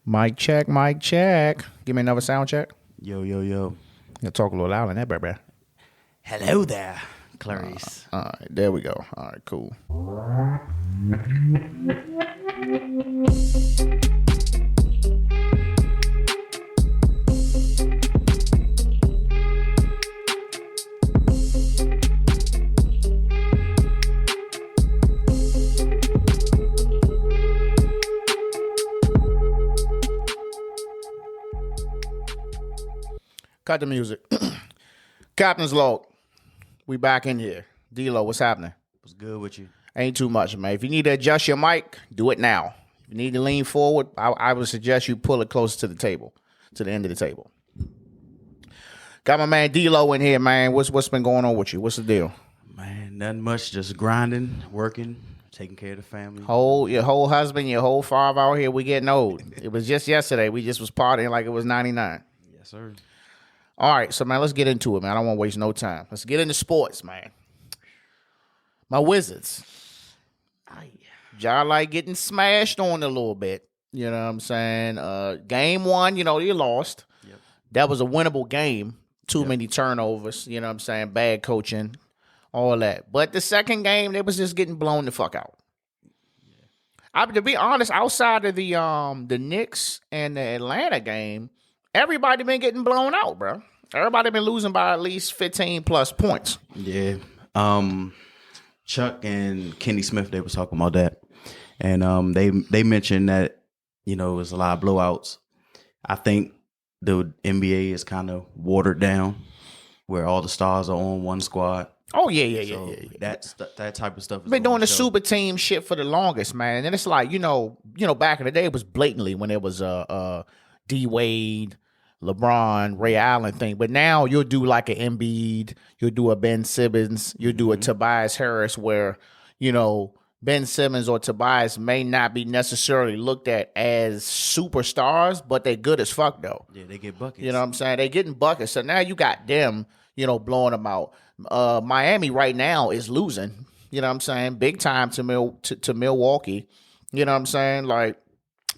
Mic check, mic check. Give me another sound check. Yo, yo, yo. You talk a little louder than that, baby. Hello there, Clarice. All right, there we go. All right, cool. Cut the music. Captain's log. We back in here. D-Lo, what's happening? What's good with you? Ain't too much, man. If you need to adjust your mic, do it now. If you need to lean forward, I would suggest you pull it closer to the table, to the end of the table. Got my man D-Lo in here, man. What's been going on with you? What's the deal? Man, nothing much. Just grinding, working, taking care of the family. Your whole husband, your whole father out here, we getting old. It was just yesterday. We just was partying like it was 99. Yes, sir. All right, so, man, let's get into it, man. I don't want to waste no time. Let's get into sports, man. My Wizards. Y'all like getting smashed on a little bit. You know what I'm saying? Game one, they lost. Yep. That was a winnable game. Too many turnovers. You know what I'm saying? Bad coaching. All that. But the second game, they was just getting blown the fuck out. Yeah. To be honest, outside of the Knicks and the Atlanta game, everybody been getting blown out, bro. Everybody been losing by at least 15 plus points. Yeah. Chuck and Kenny Smith, they was talking about that. And they mentioned that, it was a lot of blowouts. I think the NBA is kind of watered down where all the stars are on one squad. Oh, yeah. That type of stuff is been doing the super team shit for the longest, man. And it's like, back in the day, it was blatantly when it was D Wade, LeBron, Ray Allen thing. But now you'll do like an Embiid, you'll do a Ben Simmons, you'll do a Tobias Harris where, Ben Simmons or Tobias may not be necessarily looked at as superstars, but they're good as fuck though. Yeah, they get buckets. You know what I'm saying? They getting buckets. So now you got them, blowing them out. Miami right now is losing, you know what I'm saying? Big time to Milwaukee. You know what I'm saying?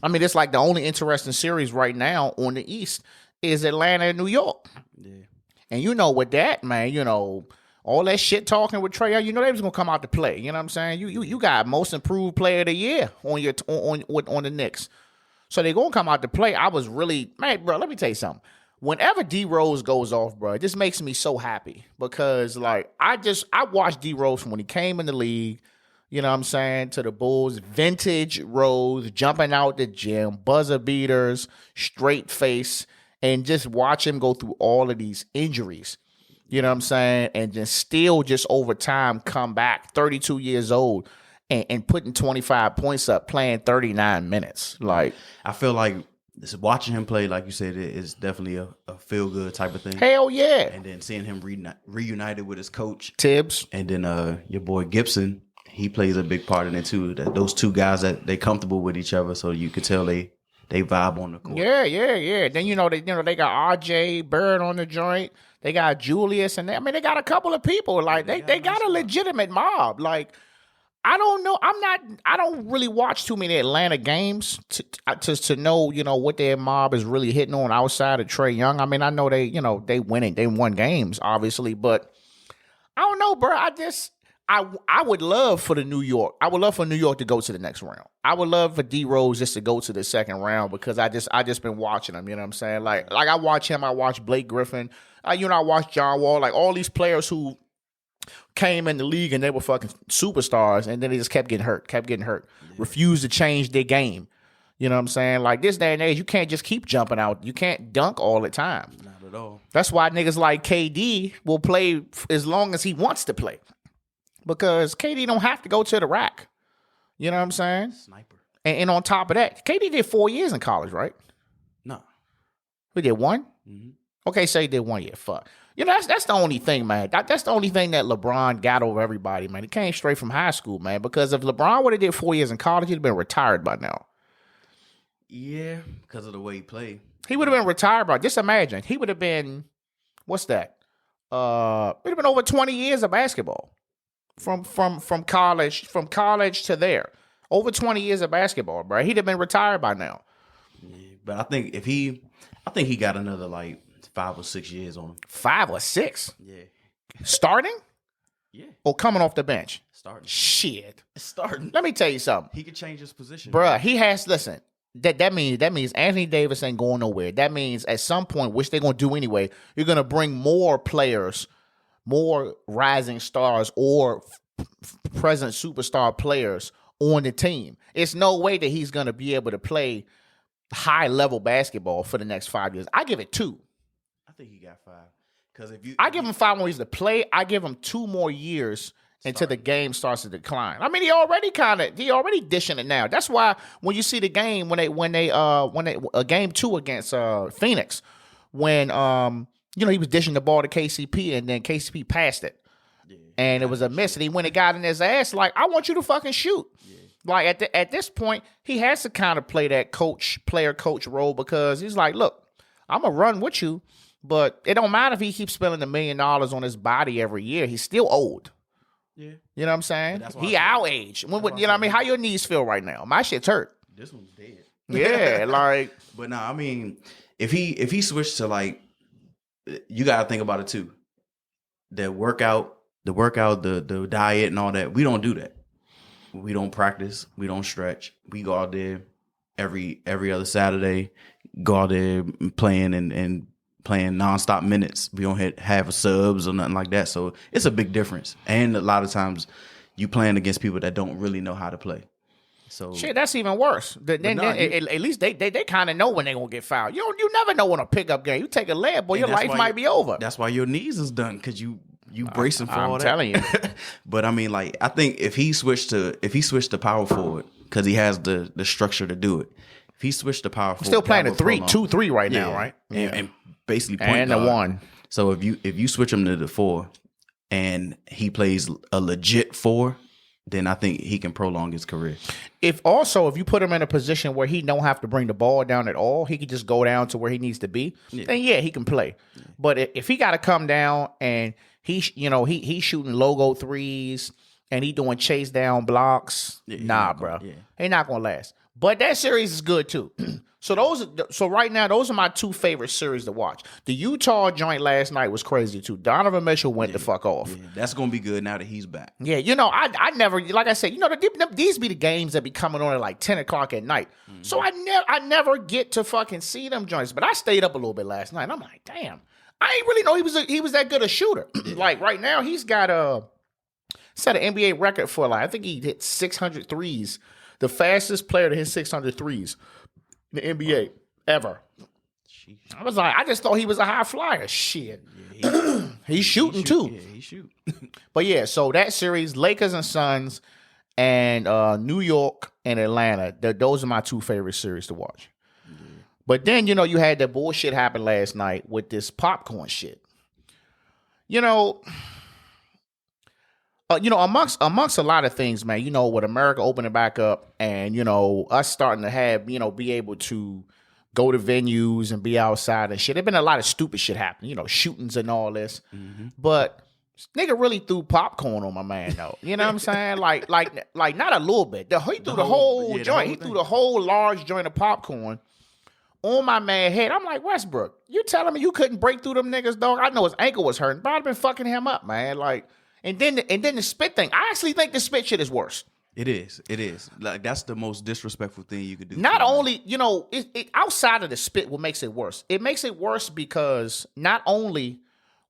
It's like the only interesting series right now on the East is Atlanta and New York. Yeah. And with that, man, all that shit talking with Trae Young, they was gonna come out to play. You know what I'm saying? You got most improved player of the year on the Knicks. So they gonna come out to play. I was really, man, bro, let me tell you something. Whenever D Rose goes off, bro, it just makes me so happy because I watched D Rose from when he came in the league. You know what I'm saying? To the Bulls, vintage Rose, jumping out the gym, buzzer beaters, straight face, and just watch him go through all of these injuries. You know what I'm saying? And then still just over time come back, 32 years old, and putting 25 points up, playing 39 minutes. I feel like watching him play, like you said, is definitely a feel-good type of thing. Hell yeah. And then seeing him reunited with his coach. Tibbs. And then your boy Gibson. He plays a big part in it too. That those two guys that they comfortable with each other, so you could tell they vibe on the court. Yeah. Then they got RJ Bird on the joint. They got Julius, and they got a couple of people. They got a legitimate mob. I don't know. I don't really watch too many Atlanta games to know what their mob is really hitting on outside of Trae Young. I know they winning. They won games obviously, but I don't know, bro. I would love for New York to go to the next round. I would love for D Rose just to go to the second round because I just been watching him. You know what I'm saying? Like I watch him. I watch Blake Griffin. I watch John Wall. Like all these players who came in the league and they were fucking superstars, and then they just kept getting hurt. Yeah. Refused to change their game. You know what I'm saying? Like this day and age, you can't just keep jumping out. You can't dunk all the time. Not at all. That's why niggas like KD will play as long as he wants to play. Because KD don't have to go to the rack. You know what I'm saying? Sniper. And on top of that, KD did 4 years in college, right? No. He did one? Mm-hmm. Okay, so he did 1 year. Fuck. That's the only thing, man. That's the only thing that LeBron got over everybody, man. He came straight from high school, man. Because if LeBron would have did 4 years in college, he'd have been retired by now. Yeah, because of the way he played. He would have been retired by. Just imagine. He would have been, what's that? It would have been over 20 years of basketball. From college to there. Over 20 years of basketball, bro. He'd have been retired by now. Yeah, But I think he got another like 5 or 6 years on him. 5 or 6? Yeah. Starting? Yeah. Or coming off the bench? Starting. Shit. Starting. Let me tell you something. He could change his position. Bruh, he has, listen, that means Anthony Davis ain't going nowhere. That means at some point, which they're going to do anyway, you're going to bring more players, more rising stars or present superstar players on the team. It's no way that he's going to be able to play high-level basketball for the next 5 years. I give it 2. I think he got 5. Because I give him 5 more years to play. I give him 2 more years until the game starts to decline. I mean, he already dishing it now. That's why when you see the game when they game 2 against Phoenix, when he was dishing the ball to KCP and then KCP passed it, and it was a miss, and he went and got in his ass. Like, I want you to fucking shoot. Like at this point, he has to kind of play that player coach role, because he's like, look, I'm gonna run with you, but it don't matter if he keeps spending $1 million on his body every year. He's still old. Yeah. You know what I'm saying? He our age. You know what I mean? How your knees feel right now? My shit's hurt. This one's dead. Yeah, like. But no, I mean, if he switched to, like, you got to think about it too. The workout, the diet and all that. We don't do that. We don't practice. We don't stretch. We go out there every other Saturday, go out there playing and playing nonstop minutes. We don't have subs or nothing like that. So it's a big difference. And a lot of times you playing against people that don't really know how to play. So shit, that's even worse. At least they kind of know when they gonna get fouled. You never know when a pickup game. You take a layup, boy, your life might be over. That's why your knees is done, because you bracing for all that. I'm telling you. But I mean, like, I think if he switched to power forward, because he has the structure to do it. If he switched to power forward, still playing a 2-3 right now, right? And basically point and guard. the 1. So if you switch him to the 4 and he plays a legit 4, then I think he can prolong his career. If you put him in a position where he don't have to bring the ball down at all, he can just go down to where he needs to be, then he can play. Yeah. But if he got to come down and he's shooting logo threes and he doing chase down blocks, bro. Yeah. He not going to last. But that series is good too. So right now, those are my 2 favorite series to watch. The Utah joint last night was crazy too. Donovan Mitchell went the fuck off. Yeah, that's gonna be good now that he's back. Yeah, I never, like I said, these be the games that be coming on at like 10 o'clock at night. Mm-hmm. So I never get to fucking see them joints. But I stayed up a little bit last night. I'm like, damn, I ain't really know he was that good a shooter. Like right now, he's got set an NBA record for, like, I think he hit 600 threes. The fastest player to hit 600 threes in the NBA ever. Jeez. I was like, I just thought he was a high flyer. Shit. Yeah, he's shooting too. Yeah, he shoot. But yeah, so that series, Lakers and Suns, and New York and Atlanta, those are my 2 favorite series to watch. Yeah. But then, you had that bullshit happen last night with this popcorn shit. Amongst a lot of things, man, with America opening back up and, us starting to have, be able to go to venues and be outside and shit. There's been a lot of stupid shit happening, shootings and all this. Mm-hmm. But nigga really threw popcorn on my man, though. You know what I'm saying? Like not a little bit. He threw the whole joint. He threw the whole large joint of popcorn on my man head. I'm like, Westbrook, you telling me you couldn't break through them niggas, dog? I know his ankle was hurting, but I've been fucking him up, man. Like, and then the spit thing. I actually think the spit shit is worse. It is. Like, that's the most disrespectful thing you could do. Not only, it outside of the spit, what makes it worse? It makes it worse because not only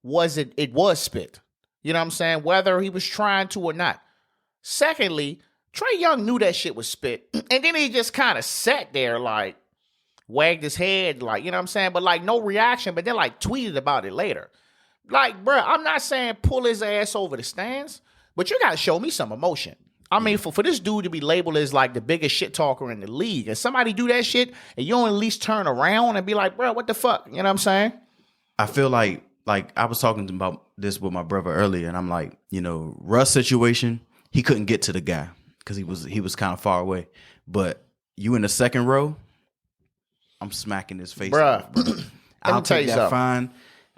was it was spit. You know what I'm saying? Whether he was trying to or not. Secondly, Trae Young knew that shit was spit. And then he just kind of sat there, like, wagged his head, like, you know what I'm saying? But, like, no reaction, but then, like, tweeted about it later. Like, bruh, I'm not saying pull his ass over the stands, but you got to show me some emotion. I mean, for this dude to be labeled as, like, the biggest shit talker in the league, and somebody do that shit, and you don't at least turn around and be like, bruh, what the fuck? You know what I'm saying? I feel like I was talking about this with my brother earlier, and I'm like, Russ situation, he couldn't get to the guy because he was kind of far away. But you in the second row, I'm smacking his face off, bro. I'll take that fine.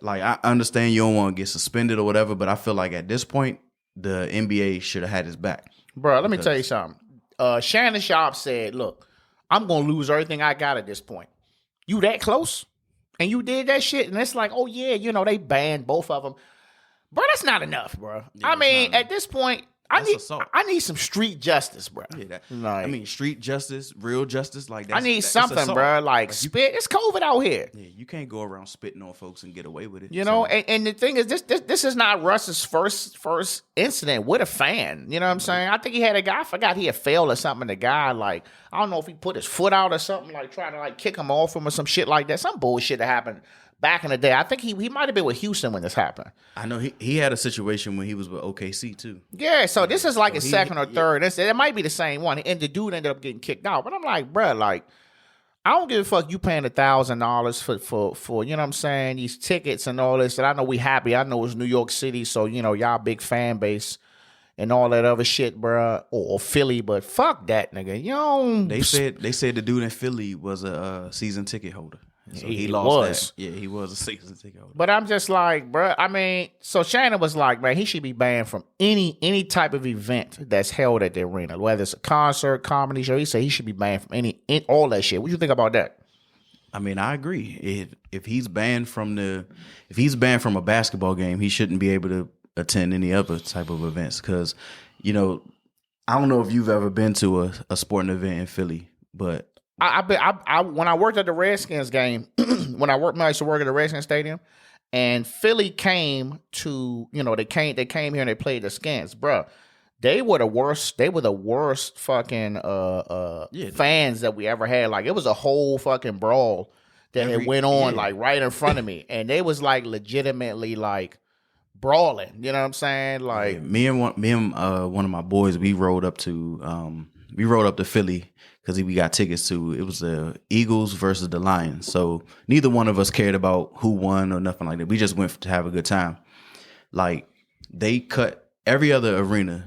Like, I understand you don't want to get suspended or whatever, but I feel like at this point, the NBA should have had his back. Bro, let me tell you something. Shannon Sharp said, look, I'm going to lose everything I got at this point. You that close? And you did that shit, and it's like, oh yeah, they banned both of them. Bro, that's not enough, bro. Yeah, I mean, at this point, I need some street justice, bro. Yeah, street justice, real justice, like that. I need something, bro. Like spit. It's COVID out here. Yeah, you can't go around spitting on folks and get away with it. And the thing is, this is not Russ's first incident with a fan. You know what I'm saying? I think he had a guy. I forgot he had failed or something. The guy, like, I don't know if he put his foot out or something, like trying to like kick him off him or some shit like that. Some bullshit that happened back in the day. I think he might have been with Houston when this happened. I know he had a situation when he was with OKC too. Yeah, so this is like his second or third. It might be the same one. And the dude ended up getting kicked out. But I'm like, bro, like, I don't give a fuck you paying $1,000 for you know what I'm saying, these tickets and all this. And I know we happy. I know it's New York City, so y'all big fan base and all that other shit, bro, or Philly. But fuck that, nigga. They said the dude in Philly was a season ticket holder. So he lost was. that. Yeah, he was a season ticket holder. But I'm just like, bro, I mean, so Shannon was like, man, he should be banned from any type of event that's held at the arena, whether it's a concert, comedy show. He said he should be banned from all that shit. What do you think about that? I mean, I agree. If he's banned from a basketball game, he shouldn't be able to attend any other type of events. Because, I don't know if you've ever been to a sporting event in Philly, but I when I worked at the Redskins game, I used to work at the Redskins Stadium, and Philly came to, they came here and they played the Skins, bro. They were the worst. They were the worst fucking fans that we ever had. Like, it was a whole fucking brawl that had went on like right in front of me, and they was like legitimately like brawling. You know what I'm saying? Like, me and one of my boys, we rode up to Philly. Because we got tickets to, it was the Eagles versus the Lions. So neither one of us cared about who won or nothing like that. We just went to have a good time. Like, they cut, every other arena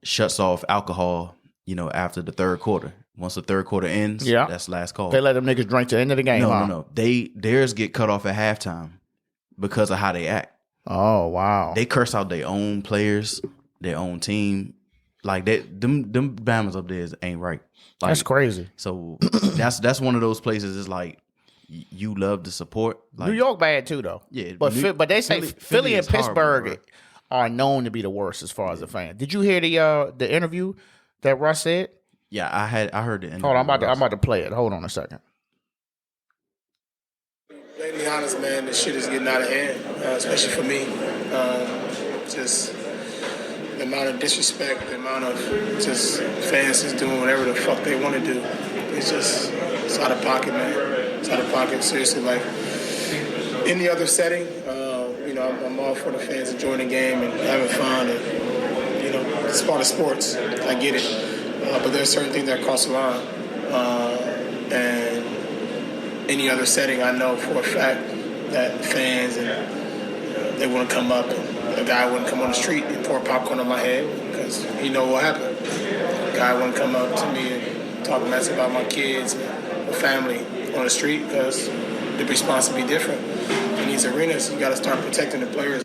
shuts off alcohol, after the third quarter. Once the third quarter ends, that's last call. They let them niggas drink to the end of the game. No. Theirs get cut off at halftime because of how they act. Oh, wow. They curse out their own players, their own team. Like, them Bammers up there ain't right. Like, that's crazy. So that's one of those places. It's like you love the support. Like, New York bad too, though. Yeah, but they say Philly and Pittsburgh are known to be the worst as far as the fan. Did you hear the interview that Russ said? Yeah, I heard it. Hold on, I'm about to play it. Hold on a second. To be honest, man, this shit is getting out of hand, especially for me. Just the amount of disrespect, the amount of just fans just doing whatever the fuck they want to do. It's out of pocket, man. It's out of pocket, seriously. Like, any other setting, I'm all for the fans enjoying the game and having fun. And, it's part of sports. I get it. But there's certain things that cross the line. And any other setting, I know for a fact that fans and they want to come up and a guy wouldn't come on the street and pour popcorn on my head because he know what happened. A guy wouldn't come up to me and talk mess about my kids and my family on the street because the response would be different. In these arenas, you got to start protecting the players.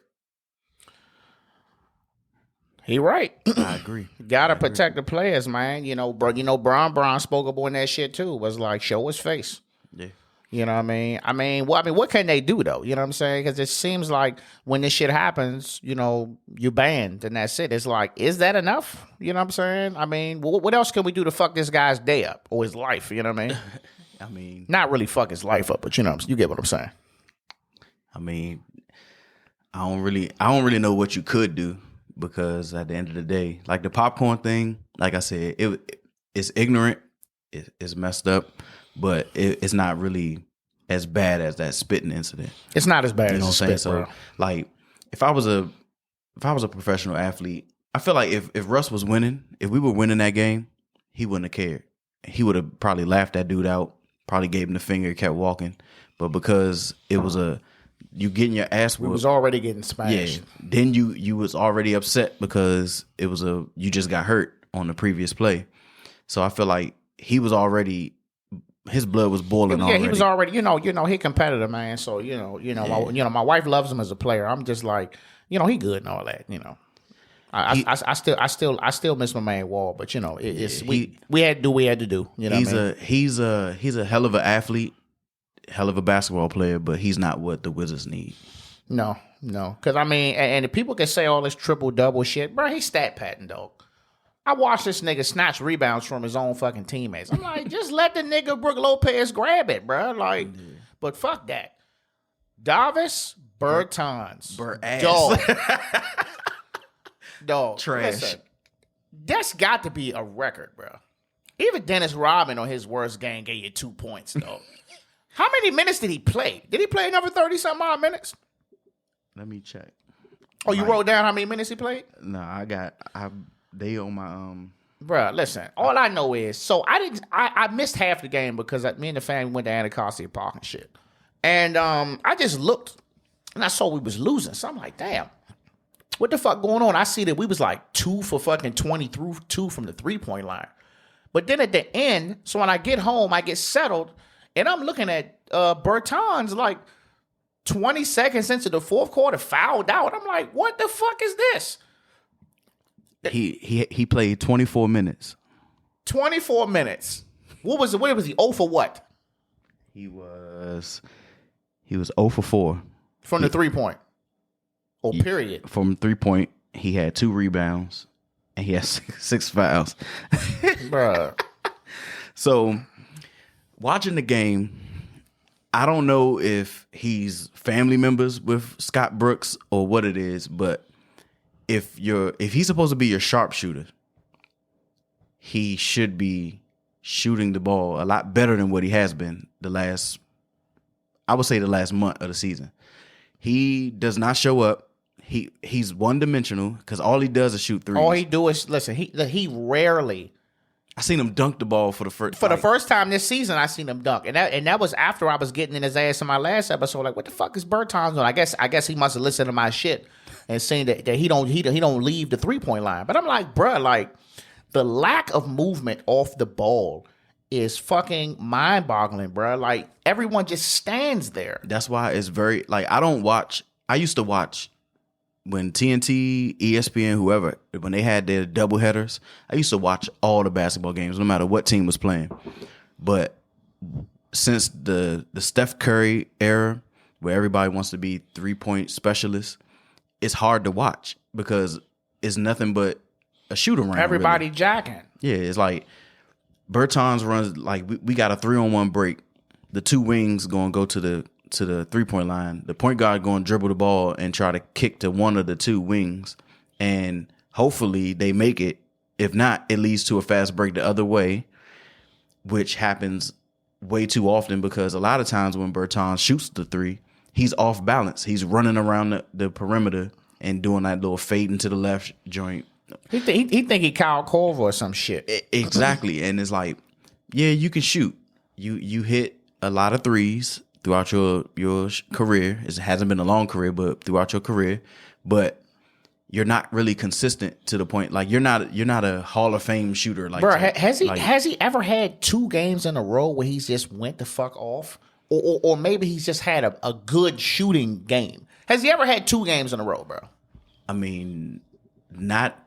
He right. I agree. Gotta protect the players, man. Bron spoke up on that shit too. Was like, show his face. Yeah. You know what I mean? What can they do though? You know what I'm saying? Because it seems like when this shit happens, you banned and that's it. It's like, is that enough? You know what I'm saying? I mean, what else can we do to fuck this guy's day up or his life? You know what I mean? I mean, not really fuck his life up, but you get what I'm saying. I mean, I don't really know what you could do because at the end of the day, like the popcorn thing, like I said, it's ignorant, it's messed up. But it's not really as bad as that spitting incident. It's not as bad as what I'm saying. So, like, if I was a professional athlete, I feel like if Russ was winning, if we were winning that game, he wouldn't have cared. He would have probably laughed that dude out, probably gave him the finger, kept walking. But because it was you getting your ass whooped, we was already getting smashed. Yeah. Then you was already upset because it was you just got hurt on the previous play. So I feel like he was already. His blood was boiling already. Yeah, he was already, he competitive, man. So, my wife loves him as a player. I'm just like, he good and all that, I still miss my man Wall, but we had to do what we had to do. You know he's a hell of an athlete. hell of a basketball player, but he's not what the Wizards need. No. Because, I mean, and if people can say all this triple-double shit, bro, he's stat padding, dog. I watched this nigga snatch rebounds from his own fucking teammates. I'm like, just let the nigga Brook Lopez grab it, bro. Like, but fuck that. Davis Bertans. Dog. Dog. Trash. Listen, that's got to be a record, bro. Even Dennis Rodman on his worst game gave you 2 points, though. How many minutes did he play? Did he play another 30-something odd minutes? Let me check. Oh, you wrote down how many minutes he played? No, they on my Bruh, listen. All I know is, so I missed half the game because me and the family went to Anacostia Park and shit. And I just looked and I saw we was losing. So I'm like, damn, what the fuck going on? I see that we was like 2 for fucking 20 through 2 from the 3-point line. But then at the end, so when I get home, I get settled and I'm looking at Bertans like 20 seconds into the fourth quarter fouled out. I'm like, what the fuck is this? He played 24 minutes. 24 minutes. What was he? 0 for what? He was 0 for 4. From the 3-point. Or period. From 3-point, he had 2 rebounds and he had 6 fouls. Bruh. So, watching the game, I don't know if he's family members with Scott Brooks or what it is, but if he's supposed to be your sharpshooter, he should be shooting the ball a lot better than what he has been the last month of the season. He does not show up. He's one-dimensional because all he does is shoot threes. All he do is, listen, he rarely. I seen him dunk the ball for the first the first time this season. I seen him dunk, and that was after I was getting in his ass in my last episode. Like, what the fuck is Bertans on? I guess he must have listened to my shit and seen that he don't leave the 3-point line. But I'm like, bruh, like the lack of movement off the ball is fucking mind-boggling, bruh. Like everyone just stands there. That's why it's very like I used to watch when TNT, ESPN, whoever, when they had their doubleheaders, I used to watch all the basketball games, no matter what team was playing. But since the Steph Curry era, where everybody wants to be 3-point specialists, it's hard to watch because it's nothing but a shoot around. Everybody really. jacking. Yeah, it's like Bertans runs like we got a 3-on-1 break. The 2 wings going to go to the 3-point line. The point guard going to dribble the ball and try to kick to one of the 2 wings. And hopefully they make it. If not, it leads to a fast break the other way, which happens way too often because a lot of times when Bertans shoots the 3, he's off balance. He's running around the perimeter and doing that little fade into the left joint. He think he Kyle Korver or some shit. Exactly. And it's like, yeah, you can shoot. You hit a lot of threes throughout your career. It hasn't been a long career, but throughout your career. But you're not really consistent to the point. Like you're not a Hall of Fame shooter. Like, bro, has he ever had 2 games in a row where he's just went the fuck off, or maybe he's just had a good shooting game? Has he ever had 2 games in a row, bro? I mean, not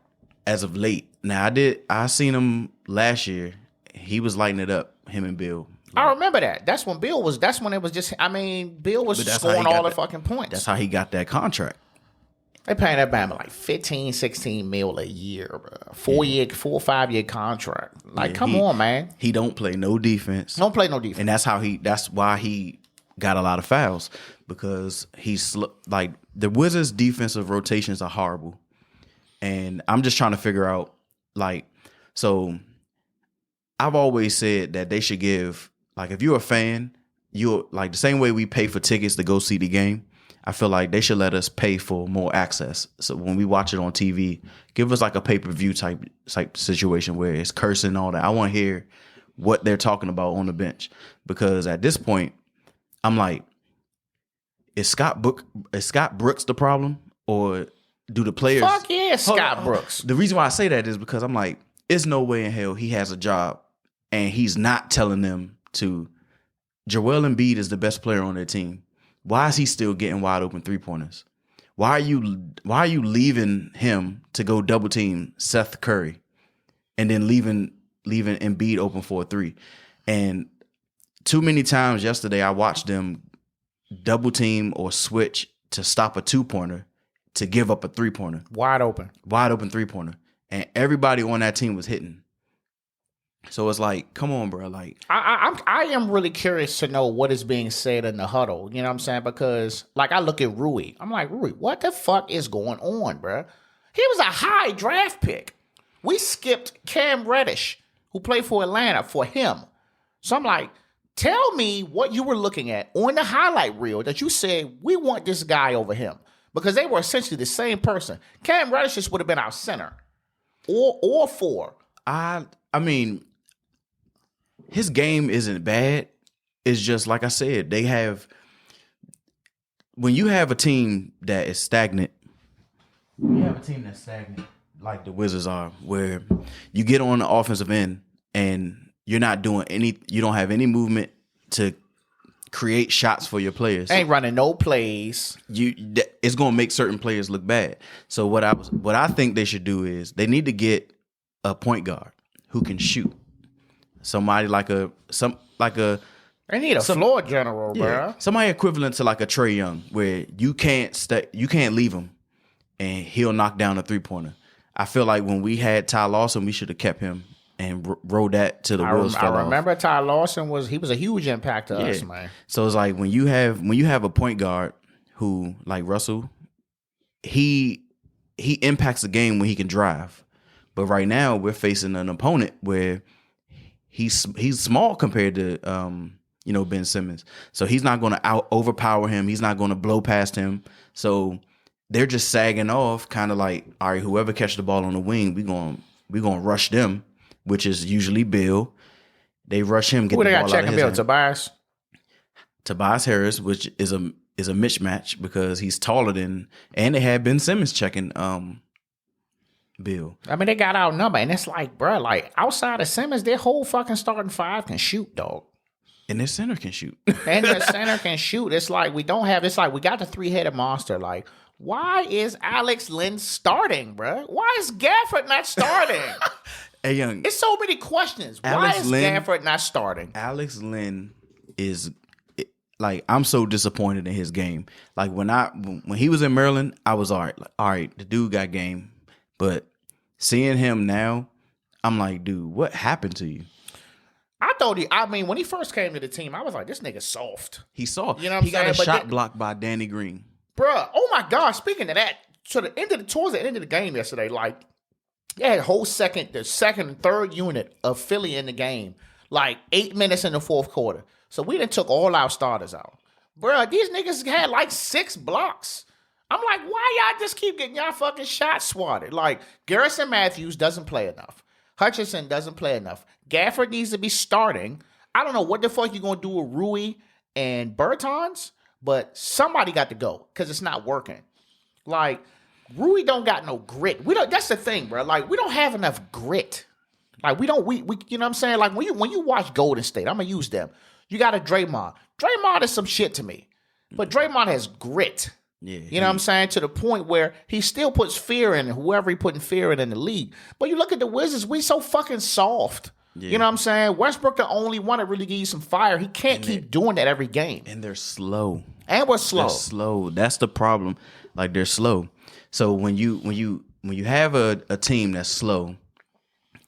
as of late. Now I seen him last year. He was lighting it up. Him and Bill. I remember that. That's when it was just. I mean, Bill was scoring all the fucking points. That's how he got that contract. They paying that Bama like 15, 16 mil a year, bro. 4 or 5 year contract. Like, come on, man. He don't play no defense. Don't play no defense. And that's why he got a lot of fouls because he's like the Wizards' defensive rotations are horrible. And I'm just trying to figure out so I've always said that they should give, like, if you're a fan, you're like the same way we pay for tickets to go see the game. I feel like they should let us pay for more access. So when we watch it on TV, give us like a pay-per-view type situation where it's cursing and all that. I want to hear what they're talking about on the bench because at this point, I'm like, is Scott Brooks the problem or do the players? Fuck yeah, Scott Brooks. The reason why I say that is because I'm like, there's no way in hell he has a job and he's not telling them to. Joel Embiid is the best player on their team. Why is he still getting wide open 3-pointers? Why are you leaving him to go double team Seth Curry and then leaving Embiid open for a 3? And too many times yesterday I watched them double team or switch to stop a 2-pointer to give up a 3-pointer. Wide open 3-pointer. And everybody on that team was hitting. So it's like, come on, bro. Like, I am really curious to know what is being said in the huddle. You know what I'm saying? Because like I look at Rui, I'm like, Rui, what the fuck is going on, bro? He was a high draft pick. We skipped Cam Reddish, who played for Atlanta, for him. So I'm like, tell me what you were looking at on the highlight reel that you said we want this guy over him, because they were essentially the same person. Cam Reddish just would have been our center or 4. I mean, his game isn't bad. It's just like I said, when you have a team that is stagnant, like the Wizards are, where you get on the offensive end and you're not doing you don't have any movement to create shots for your players. Ain't running no plays. It's gonna make certain players look bad. So what I think they should do is they need to get a point guard who can shoot. Somebody like a They need a floor general, bro. Somebody equivalent to like a Trae Young, where you can't leave him and he'll knock down a 3-pointer. I feel like when we had Ty Lawson, we should have kept him and rode that to the wheels fell off. I remember Ty Lawson was a huge impact to us, man. So it's like when you have a point guard who, like Russell, he impacts the game when he can drive. But right now we're facing an opponent where he's small compared to Ben Simmons. So he's not going to overpower him. He's not going to blow past him. So they're just sagging off, kind of like, all right, whoever catch the ball on the wing, we going to rush them, which is usually Bill. They rush him, get the ball out of his hand. Who they got checking Bill? Tobias Harris, which is a mismatch because he's taller than, and they had Ben Simmons checking Bill. I mean, they got outnumbered, and it's like, bro, like outside of Simmons, their whole fucking starting 5 can shoot, dog. And their center can shoot. It's like we don't have. It's like we got the 3-headed monster. Like, why is Alex Len starting, bro? Why is Gafford not starting? Hey, Young. It's so many questions. Why is Gafford not starting? Alex Len is like, I'm so disappointed in his game. Like when he was in Maryland, I was all right. Like, all right, the dude got game. But seeing him now, I'm like, dude, what happened to you? When he first came to the team, I was like, this nigga soft. He's soft. You know what I'm saying? He got a shot blocked by Danny Green. Bruh, oh my God, speaking of that, towards the end of the game yesterday, like, they had the second and third unit of Philly in the game, like 8 minutes in the fourth quarter. So we done took all our starters out. Bruh, these niggas had like 6 blocks. I'm like, why y'all just keep getting y'all fucking shots swatted? Like, Garrison Matthews doesn't play enough. Hutchinson doesn't play enough. Gafford needs to be starting. I don't know what the fuck you going to do with Rui and Bertans, but somebody got to go because it's not working. Like, Rui don't got no grit. That's the thing, bro. Like, we don't have enough grit. Like, we you know what I'm saying? Like, when you watch Golden State, I'm going to use them. You got a Draymond. Draymond is some shit to me. But Draymond has grit. Yeah, you know what I'm saying? To the point where he still puts fear in whoever he putting fear in the league. But you look at the Wizards, we so fucking soft. Yeah. You know what I'm saying? Westbrook the only one that really give you some fire. He can't keep doing that every game. And they're slow. And we're slow. They're slow. That's the problem. Like, they're slow. So when you have a team that's slow,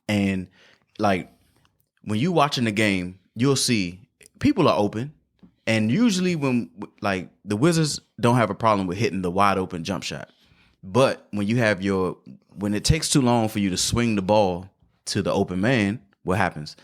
and like when you watching the game, you'll see people are open. And usually when, like, the Wizards don't have a problem with hitting the wide open jump shot. But when it takes too long for you to swing the ball to the open man, what happens?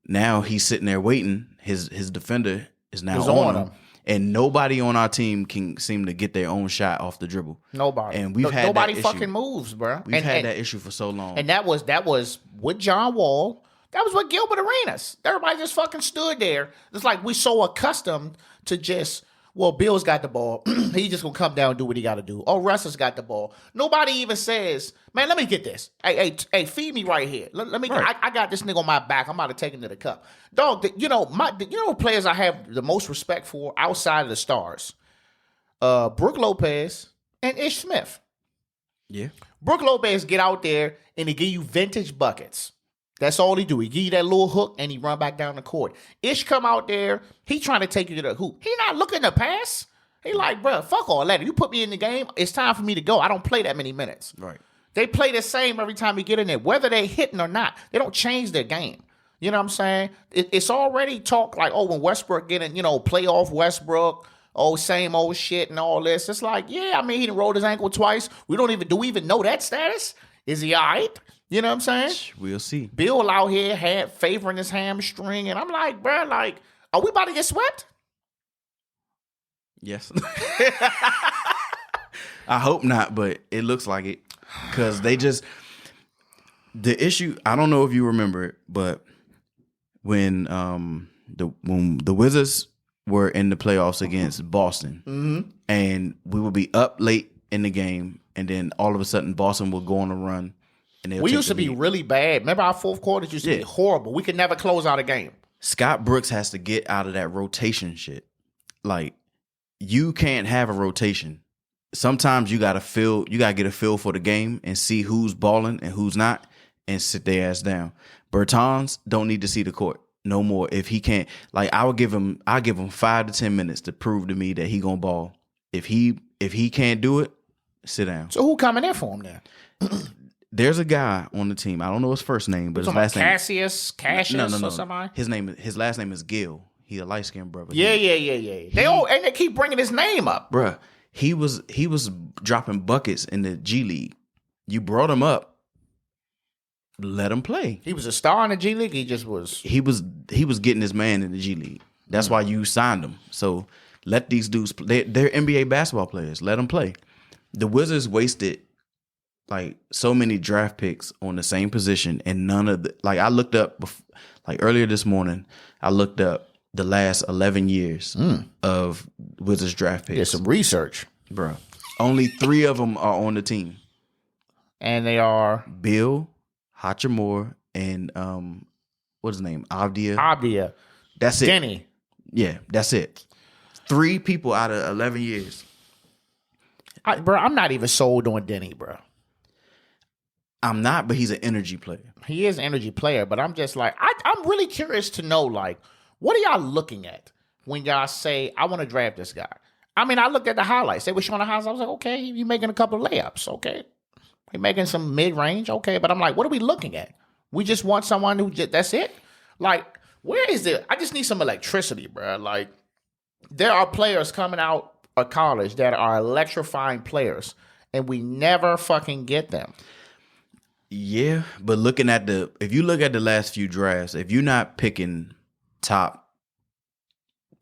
Now he's sitting there waiting. His defender is now on him. And nobody on our team can seem to get their own shot off the dribble. Nobody. And we've had nobody that fucking issue. moves, bro. We've had that issue for so long. And that was with John Wall. That was with Gilbert Arenas. Everybody just fucking stood there. It's like we so accustomed to just, well, Bill's got the ball. He just gonna come down and do what he got to do. Oh, Russell's got the ball. Nobody even says, man, let me get this. Hey, feed me right here. Let me. Right. I got this nigga on my back. I'm about to take him to the cup. Dog, you know players I have the most respect for outside of the stars? Brook Lopez and Ish Smith. Yeah. Brook Lopez get out there and they give you vintage buckets. That's all he do. He give you that little hook and he run back down the court. Ish come out there. He trying to take you to the hoop. He not looking to pass. He like, bro, fuck all that. If you put me in the game, it's time for me to go. I don't play that many minutes. Right. They play the same every time we get in there, whether they hitting or not. They don't change their game. You know what I'm saying? It's already talk like, oh, when Westbrook getting, playoff Westbrook, oh, same old shit and all this. It's like, yeah, I mean, he done rolled his ankle twice. Do we even know that status? Is he all right? You know what I'm saying? We'll see. Bill out here favoring his hamstring, and I'm like, bro, like, are we about to get swept? Yes. I hope not, but it looks like it. Because the issue, I don't know if you remember it, but when the Wizards were in the playoffs against Boston, and we would be up late in the game, and then all of a sudden Boston would go on a run. And we used to be really bad. Remember our fourth quarters used to be horrible. We could never close out a game. Scott Brooks has to get out of that rotation shit. Like, you can't have a rotation. Sometimes you gotta get a feel for the game and see who's balling and who's not, and sit their ass down. Bertans don't need to see the court no more if he can't. Like, I'll give him 5 to 10 minutes to prove to me that he gonna ball. If he can't do it, sit down. So who coming in for him then? There's a guy on the team. I don't know his first name, but his last name Cassius or somebody. His last name is Gill. He a light skinned brother. Yeah. They keep bringing his name up, bruh. He was dropping buckets in the G League. You brought him up, let him play. He was a star in the G League. He just was. He was getting his man in the G League. That's why you signed him. So let these dudes play. They're NBA basketball players. Let them play. The Wizards wasted like so many draft picks on the same position, and none of the, like, I looked up earlier this morning. I looked up the last 11 years of Wizards draft picks. Did some research, bro. Only 3 of them are on the team, and they are Bill Hachimura and what's his name, Avdia. That's it. Denny. Yeah, that's it. 3 people out of 11 years. Bro, I'm not even sold on Denny, bro. I'm not, but he's an energy player. He is an energy player, but I'm just like, I'm really curious to know, like, what are y'all looking at when y'all say, I want to draft this guy? I mean, I looked at the highlights. They were showing the highlights. I was like, okay, you making a couple of layups. Okay. He making some mid-range. Okay. But I'm like, what are we looking at? We just want someone who that's it? Like, where is it? I just need some electricity, bro. Like, there are players coming out of college that are electrifying players, and we never fucking get them. Yeah, but if you look at the last few drafts, if you're not picking top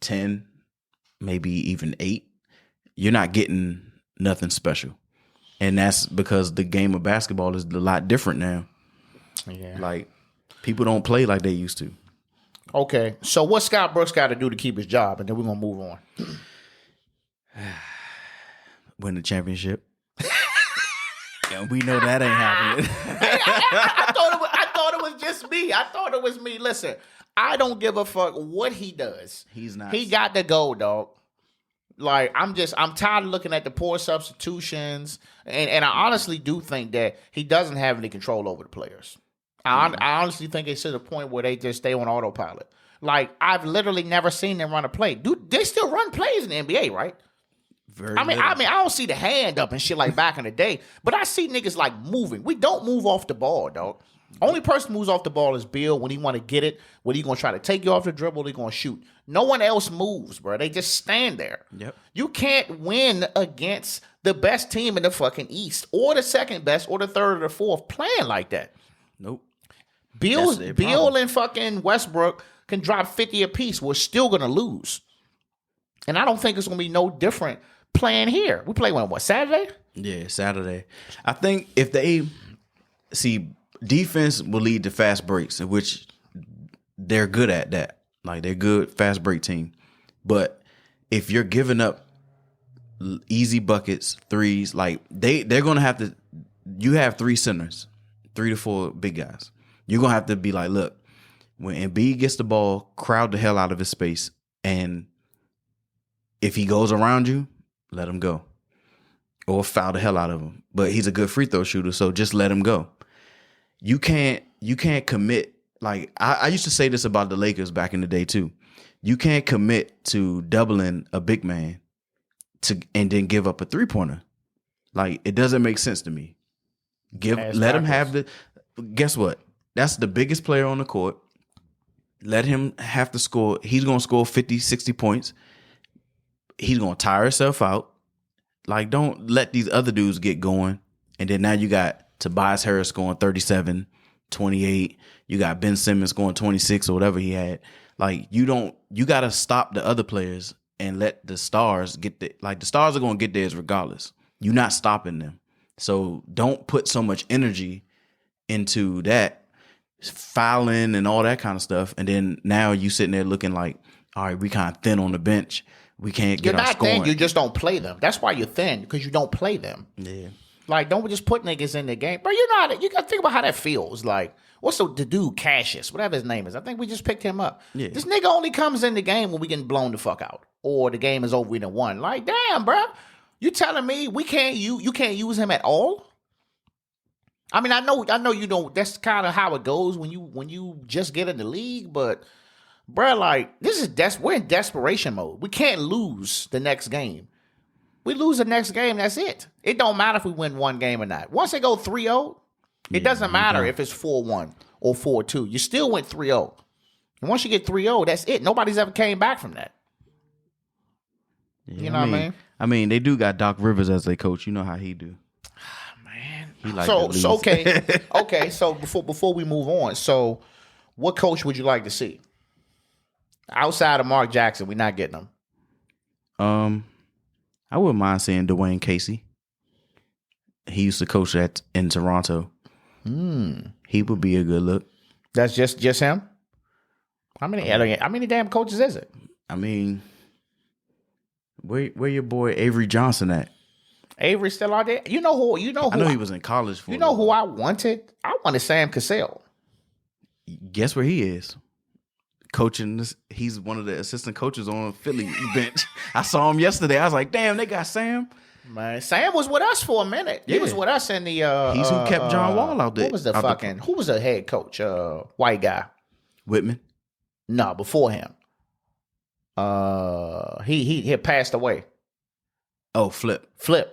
10, maybe even 8, you're not getting nothing special. And that's because the game of basketball is a lot different now. Yeah. Like, people don't play like they used to. Okay, so what Scott Brooks got to do to keep his job, and then we're going to move on. Win the championship. And we know that ain't happening. I thought it was just me. I thought it was me. Listen, I don't give a fuck what he does. He's not. He got to go, dog. Like, I'm tired of looking at the poor substitutions, and I honestly do think that he doesn't have any control over the players. I honestly think it's to the point where they just stay on autopilot. Like, I've literally never seen them run a play. Dude, they still run plays in the NBA, right? I mean, I don't see the hand up and shit like back in the day, but I see niggas like moving. We don't move off the ball, dog. Only person who moves off the ball is Bill when he want to get it, when he going to try to take you off the dribble, he going to shoot. No one else moves, bro. They just stand there. Yep. You can't win against the best team in the fucking East or the second best or the third or the fourth playing like that. Nope. Bill and fucking Westbrook can drop 50 apiece. We're still going to lose. And I don't think it's going to be no different playing here. We play what, Saturday? Yeah, Saturday. I think if they see, defense will lead to fast breaks, in which they're good at that. Like, they're good fast break team. But if you're giving up easy buckets, threes, like they're going to have to, you have 3 centers, 3 to 4 big guys. You're going to have to be like, look, when Embiid gets the ball, crowd the hell out of his space. And if he goes around you, let him go. Or foul the hell out of him. But he's a good free throw shooter, so just let him go. You can't commit like I used to say this about the Lakers back in the day too. You can't commit to doubling a big man and then give up a 3-pointer. Like, it doesn't make sense to me. Let him have the. Guess what? That's the biggest player on the court. Let him have to score. He's going to score 50, 60 points. He's going to tire himself out. Like, don't let these other dudes get going. And then now you got Tobias Harris scoring 37, 28. You got Ben Simmons scoring 26 or whatever he had. Like, you got to stop the other players and let the stars get the stars are going to get theirs regardless. You're not stopping them. So don't put so much energy into that, fouling and all that kind of stuff. And then now you sitting there looking like, all right, we kind of thin on the bench. We can't get our scoring. You're not thin. You just don't play them. That's why you're thin, because you don't play them. Yeah. Like, don't just put niggas in the game. Bro, you got to think about how that feels. Like, what's the dude, Cassius, whatever his name is. I think we just picked him up. Yeah. This nigga only comes in the game when we getting blown the fuck out. Or the game is over, we done won. Like, damn, bro. You telling me you can't use him at all? I mean, I know you don't. That's kind of how it goes when you just get in the league, but bro, like, this is we're in desperation mode. We can't lose the next game. We lose the next game, that's it. It don't matter if we win one game or not. Once they go 3-0, it doesn't matter if it's 4-1 or 4-2. You still went 3-0. And once you get 3-0, that's it. Nobody's ever came back from that. Yeah, you know what I mean? I mean, they do got Doc Rivers as their coach. You know how he do. Man. He like so okay. Okay, so before we move on, so what coach would you like to see? Outside of Mark Jackson, we're not getting him. I wouldn't mind seeing Dwayne Casey. He used to coach in Toronto. He would be a good look. That's just him? How many damn coaches is it? I mean, where your boy Avery Johnson at? Avery still out there? You know who I know he was in college for. You know who I wanted? I wanted Sam Cassell. Guess where he is? Coaching this. He's one of the assistant coaches on Philly bench. I saw him yesterday. I was like, damn, they got Sam. Man, Sam was with us for a minute. Yeah. He was with us in the he's who kept John Wall out there. Who was the head coach? White guy. Whitman? No, before him. He had passed away. Oh, Flip.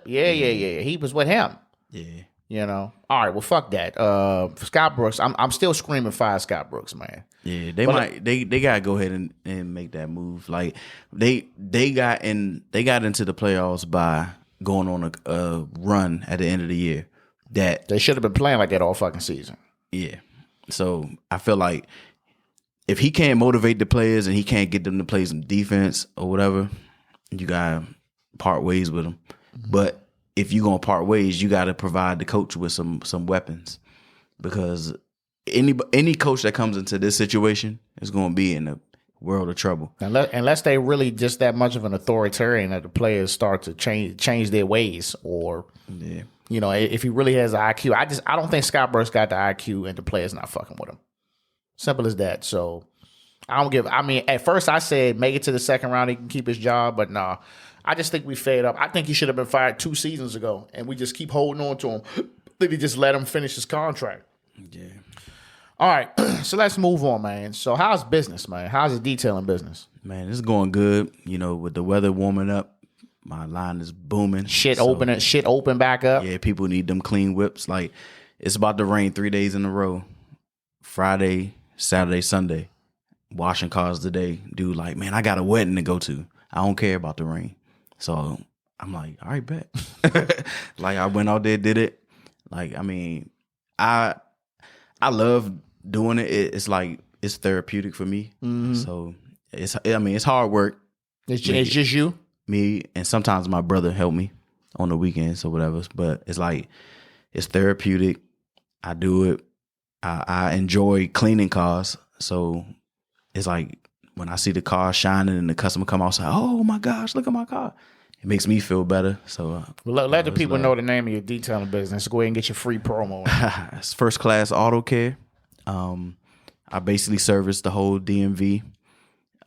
Yeah. He was with him. Yeah. You know. All right, well, fuck that. Scott Brooks. I'm still screaming fire Scott Brooks, man. Yeah, they gotta go ahead and make that move. Like they got into the playoffs by going on a run at the end of the year. That they should have been playing like that all fucking season. Yeah. So I feel like if he can't motivate the players and he can't get them to play some defense or whatever, you gotta part ways with him. Mm-hmm. But if you're gonna part ways, you gotta provide the coach with some weapons, because any coach that comes into this situation is gonna be in a world of trouble. Unless they really just that much of an authoritarian that the players start to change their ways, or you know, if he really has the IQ. I don't think Scott Brooks got the IQ and the players not fucking with him. Simple as that. So I mean, at first I said make it to the second round, he can keep his job, but nah. I just think we fed up. I think he should have been fired 2 seasons ago, and we just keep holding on to him. Then he just let him finish his contract. Yeah. All right, so let's move on, man. So how's business, man? How's the detailing business? Man, it's going good. You know, with the weather warming up, my line is booming. Shit open back up. Yeah, people need them clean whips. Like, it's about to rain 3 days in a row. Friday, Saturday, Sunday. Washing cars today. Dude, like, man, I got a wedding to go to. I don't care about the rain. So I'm like, all right, bet. Like, I went out there, did it. Like, I mean, I love doing it. It's like, it's therapeutic for me. Mm-hmm. So it's hard work. It's just you? Me, and sometimes my brother help me on the weekends or whatever. But it's like, it's therapeutic. I do it. I enjoy cleaning cars. So it's like, when I see the car shining and the customer come out, say, "Oh my gosh, look at my car!" It makes me feel better. So let the people know the name of your detailing business. Go ahead and get your free promo. It's First Class Auto Care. I basically service the whole DMV.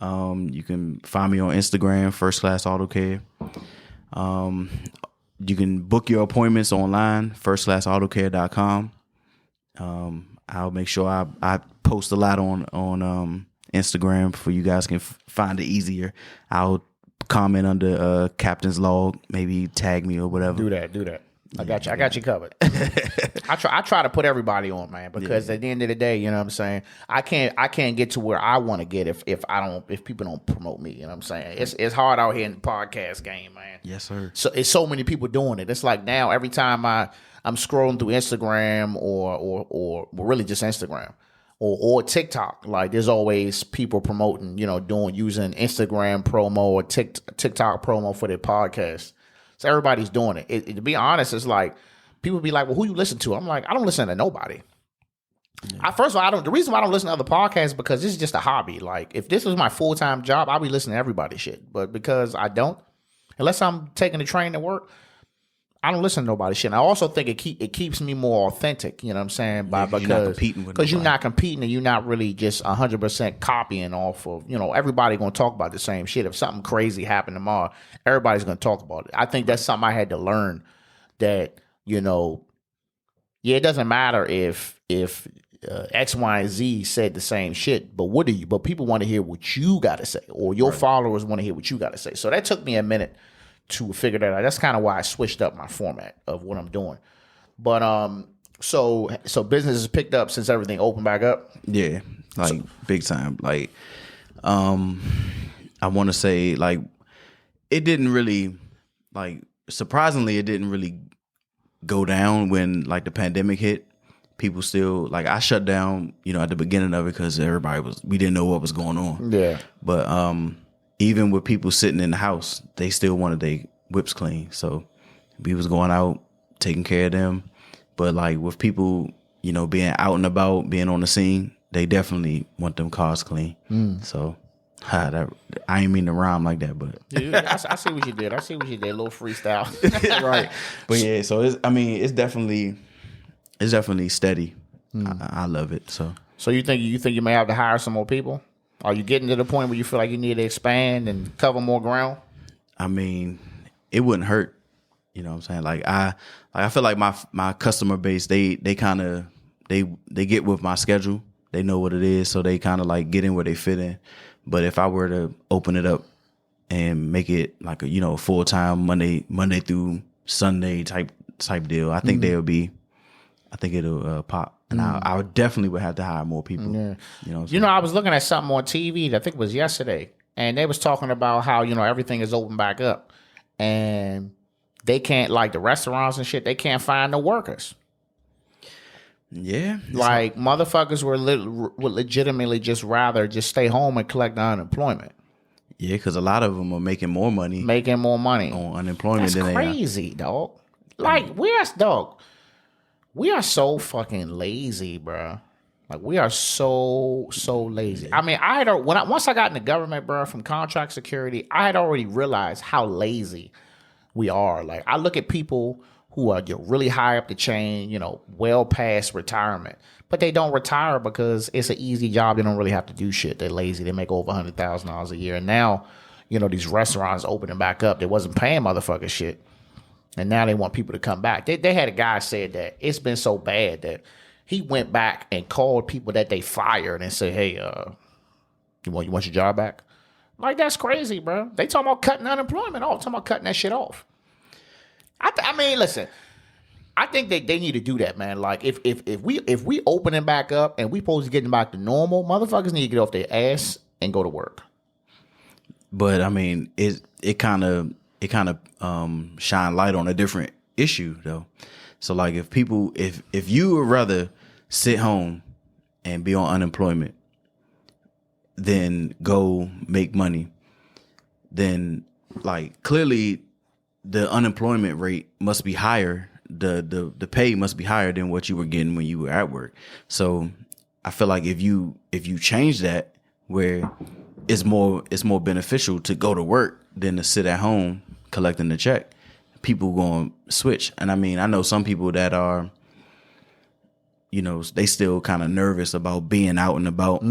You can find me on Instagram, First Class Auto Care. You can book your appointments online, firstclassautocare.com. I'll make sure I post a lot on Instagram for you guys can find it easier. I'll comment under Captain's Log, maybe tag me or whatever. Do that. I got you covered. I try to put everybody on, man, because at the end of the day, you know what I'm saying, I can't get to where I want to get if people don't promote me, you know what I'm saying? It's hard out here in the podcast game, man. Yes, sir. So it's so many people doing it. It's like now every time I'm scrolling through Instagram or really just Instagram or TikTok, like there's always people promoting, using Instagram promo or TikTok promo for their podcast. So everybody's doing it. To be honest, it's like people be like, "Well, who you listen to?" I'm like, I don't listen to nobody. Yeah. First of all, the reason why I don't listen to other podcasts is because this is just a hobby. Like, if this was my full-time job, I'd be listening to everybody's shit. But because I don't, unless I'm taking the train to work, I don't listen to nobody's shit. And I also think it keeps me more authentic. You know what I'm saying? Because you're not competing and you're not really just 100% copying off of. Everybody gonna talk about the same shit. If something crazy happened tomorrow, everybody's gonna talk about it. I think that's something I had to learn. That it doesn't matter if X, Y, and Z said the same shit, but people want to hear what you got to say, or your followers want to hear what you got to say. So that took me a minute to figure that out. That's kind of why I switched up my format of what I'm doing. But so business has picked up since everything opened back up. Yeah, big time. Like, I want to say like it didn't really surprisingly it didn't really go down when like the pandemic hit. People still I shut down, at the beginning of it because we didn't know what was going on. Yeah, but even with people sitting in the house, they still wanted their whips clean. So we was going out, taking care of them. But like with people, being out and about, being on the scene, they definitely want them cars clean. So I ain't mean to rhyme like that, but I see what you did. A little freestyle. Right. But yeah, so it's definitely steady. I love it. So you think you may have to hire some more people? Are you getting to the point where you feel like you need to expand and cover more ground? I mean, it wouldn't hurt. You know what I'm saying? Like I feel like my customer base, they kind of they get with my schedule. They know what it is, so they kind of like get in where they fit in. But if I were to open it up and make it like a full time Monday through Sunday type deal, I think it'll pop. And I definitely would have to hire more people. Yeah. I was looking at something on TV, I think it was yesterday, and they was talking about how, everything is open back up. And they can't, like the restaurants and shit, they can't find no workers. Yeah. Like motherfuckers would legitimately just rather just stay home and collect the unemployment. Yeah, because a lot of them are making more money on unemployment. That's crazy, dog. Like, we are so fucking lazy, bro. Like, we are so lazy. I mean, once I got in the government, bro, from contract security, I had already realized how lazy we are. Like, I look at people who are really high up the chain, well past retirement, but they don't retire because it's an easy job. They don't really have to do shit. They're lazy. They make over $100,000 a year. And now, these restaurants opening back up. They wasn't paying motherfuckers shit. And now they want people to come back. They had a guy said that it's been so bad that he went back and called people that they fired and said, "Hey, you want your job back?" Like, that's crazy, bro. They talking about cutting unemployment off. Talking about cutting that shit off. I mean, listen. I think they need to do that, man. Like, if we opening back up and we supposed to getting back to normal, motherfuckers need to get off their ass and go to work. But I mean, it kind of shine light on a different issue though. So like if you would rather sit home and be on unemployment than go make money, then like clearly the unemployment rate must be higher. The pay must be higher than what you were getting when you were at work. So I feel like if you change that where it's more beneficial to go to work than to sit at home collecting the check, people going to switch. And I mean, I know some people that are, they still kind of nervous about being out and about,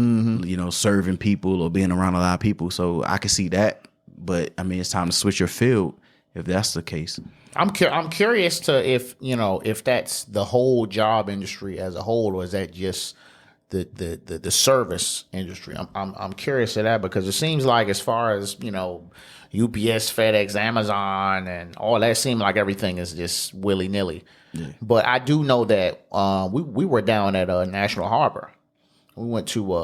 serving people or being around a lot of people. So I can see that. But I mean, it's time to switch your field if that's the case. I'm curious to if that's the whole job industry as a whole, or is that just the service industry? I'm curious to that, because it seems like, as far as UPS, FedEx, Amazon, and all that, seem like everything is just willy nilly. Yeah. But I do know that we were down at National Harbor. We went to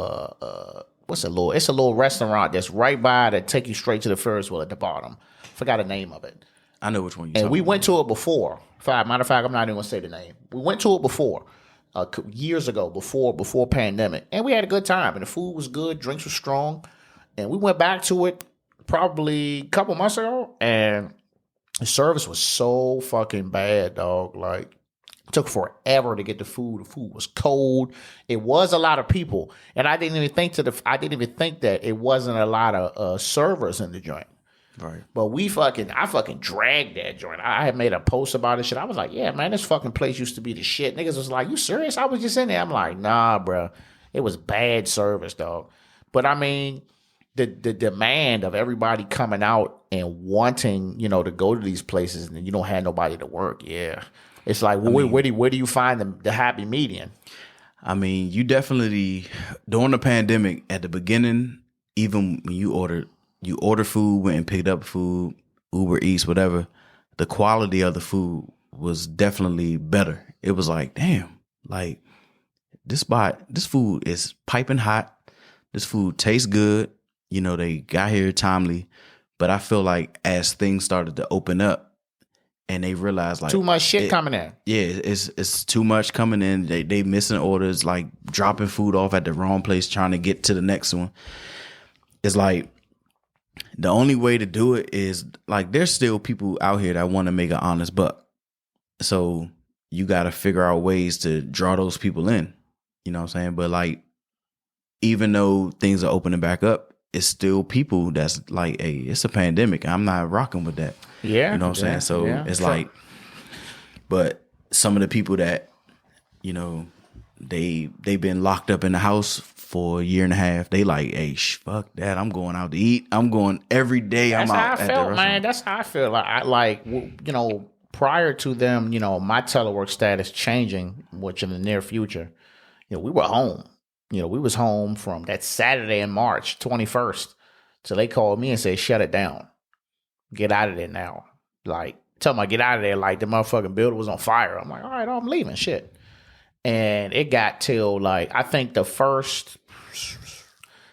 it's a little restaurant that's right by, that take you straight to the Ferris wheel at the bottom. Forgot the name of it. I know which one you're and talking we about. went to it before. Matter of fact, I'm not even gonna say the name. We went to it before, years ago, before pandemic, and we had a good time. And the food was good, drinks were strong, and we went back to it probably a couple months ago, and the service was so fucking bad, dog. Like, it took forever to get the food. The food was cold. It was a lot of people, and I didn't even think that it wasn't a lot of servers in the joint. Right. But I fucking dragged that joint. I had made a post about this shit. I was like, yeah, man, this fucking place used to be the shit. Niggas was like, you serious? I was just in there. I'm like, nah, bro. It was bad service, dog. But I mean, the demand of everybody coming out and wanting, to go to these places, and then you don't have nobody to work. Yeah. It's like, where do you find the happy median? I mean, you definitely, during the pandemic, at the beginning, even when you order food, went and picked up food, Uber Eats, whatever, the quality of the food was definitely better. It was like, damn, like this food is piping hot. This food tastes good. They got here timely. But I feel like as things started to open up and they realized, like, too much shit coming in. Yeah, it's too much coming in. They missing orders, like dropping food off at the wrong place, trying to get to the next one. It's like, the only way to do it is, like, there's still people out here that want to make an honest buck. So you got to figure out ways to draw those people in. You know what I'm saying? But, like, even though things are opening back up, it's still people that's like, hey, it's a pandemic. I'm not rocking with that. Yeah. You know what I'm saying? So it's like, but some of the people that, they've been locked up in the house for a year and a half. They like, hey, fuck that. I'm going out to eat. I'm going every day. That's I'm how out I at felt, the man. That's how I feel. Prior to them, my telework status changing, which in the near future, we were home. We was home from that Saturday in March 21st. So they called me and said, shut it down. Get out of there now. Like, tell them I get out of there like the motherfucking building was on fire. I'm like, all right, I'm leaving. Shit. And it got till, like, I think the first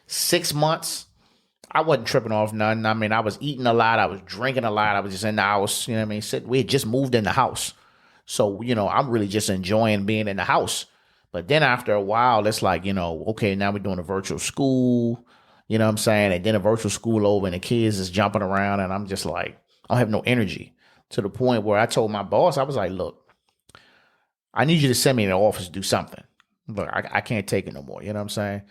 6 months, I wasn't tripping off nothing. I mean, I was eating a lot. I was drinking a lot. I was just in the house. You know what I mean? We had just moved in the house. So, I'm really just enjoying being in the house. But then after a while, it's like, okay, now we're doing a virtual school. You know what I'm saying? And then a virtual school over and the kids is jumping around. And I'm just like, I don't have no energy, to the point where I told my boss, I was like, look, I need you to send me in the office to do something. Look, I can't take it no more. You know what I'm saying?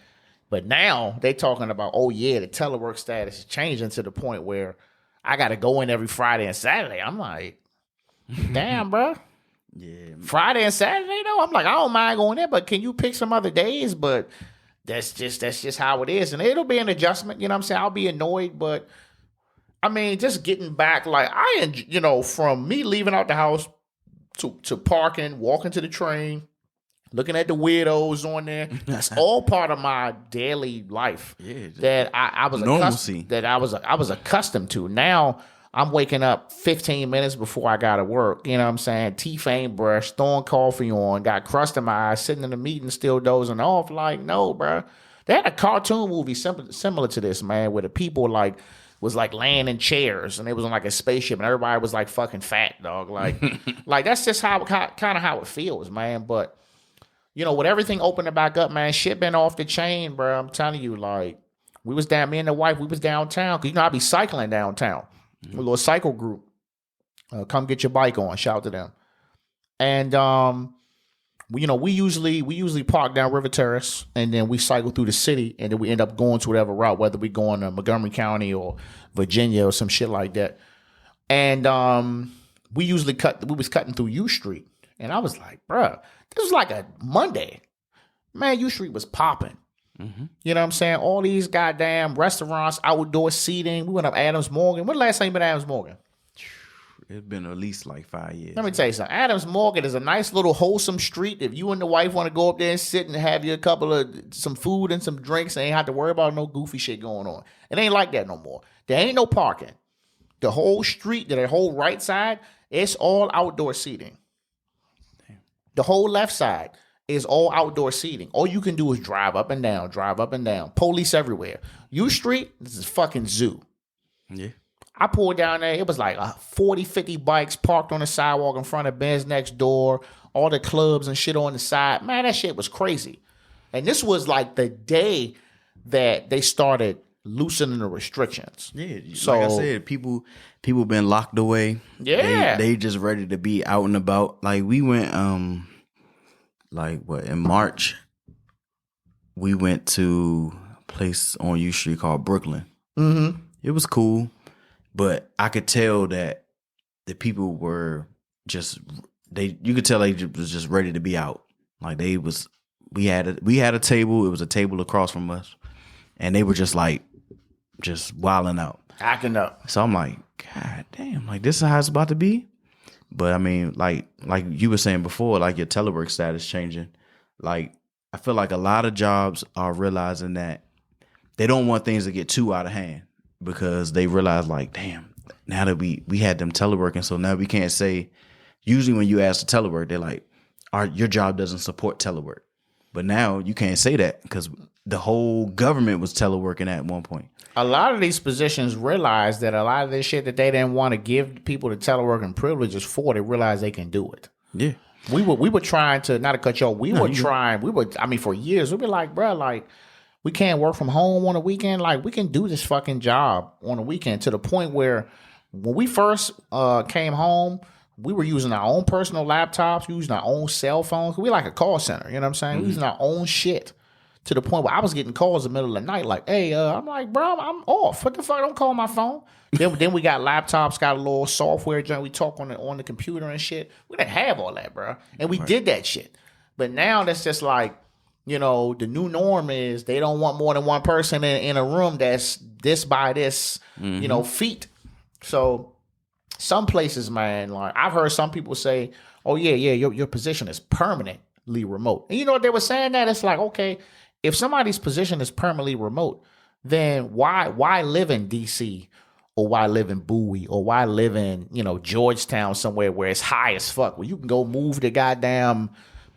But now they talking about, oh yeah, the telework status is changing to the point where I got to go in every Friday and Saturday. I'm like, damn, bro. Yeah. Friday and Saturday though? I'm like, I don't mind going there, but can you pick some other days? But that's just how it is. And it'll be an adjustment. You know what I'm saying? I'll be annoyed, but I mean, just getting back, like, from me leaving out the house to parking, walking to the train, looking at the weirdos on there. That's all part of my daily life. Yeah, that I was normalcy. I was accustomed to. Now I'm waking up 15 minutes before I got to work. You know what I'm saying? Teeth ain't brushed, throwing coffee on, got crust in my eyes, sitting in the meeting, still dozing off. Like, no, bro. They had a cartoon movie similar to this, man, where the people was like laying in chairs and it was on like a spaceship and everybody was like fucking fat, dog. Like, like that's just kind of how it feels, man. But with everything opening back up, man, shit been off the chain, bro. I'm telling you, like, me and the wife, we was downtown. Cause I be cycling downtown. A little cycle group. Come get your bike on. Shout out to them. And we usually park down River Terrace and then we cycle through the city and then we end up going to whatever route, whether we going to Montgomery County or Virginia or some shit like that. And we was cutting through U Street. And I was like, bruh, this was like a Monday. Man, U Street was popping. Mm-hmm. You know what I'm saying? All these goddamn restaurants, outdoor seating. We went up Adams Morgan. When the last time you been to Adams Morgan? It's been at least like 5 years. Let me tell you something. Adams Morgan is a nice little wholesome street. If you and the wife want to go up there and sit and have you some food and some drinks, and ain't have to worry about no goofy shit going on. It ain't like that no more. There ain't no parking. The whole street, the whole right side, it's all outdoor seating. Damn. The whole left side is all outdoor seating. All you can do is drive up and down. Police everywhere. U Street, this is a fucking zoo. Yeah. I pulled down there. It was like 40, 50 bikes parked on the sidewalk in front of Ben's next door. All the clubs and shit on the side. Man, that shit was crazy. And this was like the day that they started loosening the restrictions. Yeah, so, like I said, people been locked away. Yeah. They just ready to be out and about. Like we went in March, we went to a place on U Street called Brooklyn. Mm-hmm. It was cool, but I could tell that the people were just you could tell they was just ready to be out. Like we had a table, it was a table across from us, and they were just wilding out. Acting up. So I'm like, God damn, like this is how it's about to be. But I mean, like you were saying before, like your telework status changing. Like I feel like a lot of jobs are realizing that they don't want things to get too out of hand because they realize like, damn, now that we had them teleworking, so now we can't say. Usually when you ask to telework, they're like, your job doesn't support telework. But now you can't say that because the whole government was teleworking at one point. A lot of these positions realize that a lot of this shit that they didn't want to give people the teleworking privileges for, they realize they can do it. Yeah. We were trying to, not to cut you off, for years, we'd be like, bro, like, we can't work from home on a weekend. Like, we can do this fucking job on a weekend to the point where when we first came home, we were using our own personal laptops, using our own cell phones. We like a call center, you know what I'm saying? Mm-hmm. Using our own shit to the point where I was getting calls in the middle of the night like, hey, I'm like, bro, I'm off. What the fuck? Don't call my phone. Then we got laptops, got a little software joint. We talk on the computer and shit. We didn't have all that, bro. And we did that shit. But now that's just like, you know, the new norm is they don't want more than one person in a room that's this by this, you know, feet. So some places, man, like I've heard some people say, oh, yeah, your position is permanently remote. And you know what they were saying that? It's like, okay, if somebody's position is permanently remote, then why live in D.C. or why live in Bowie or why live in, you know, Georgetown somewhere where it's high as fuck, where you can go move to goddamn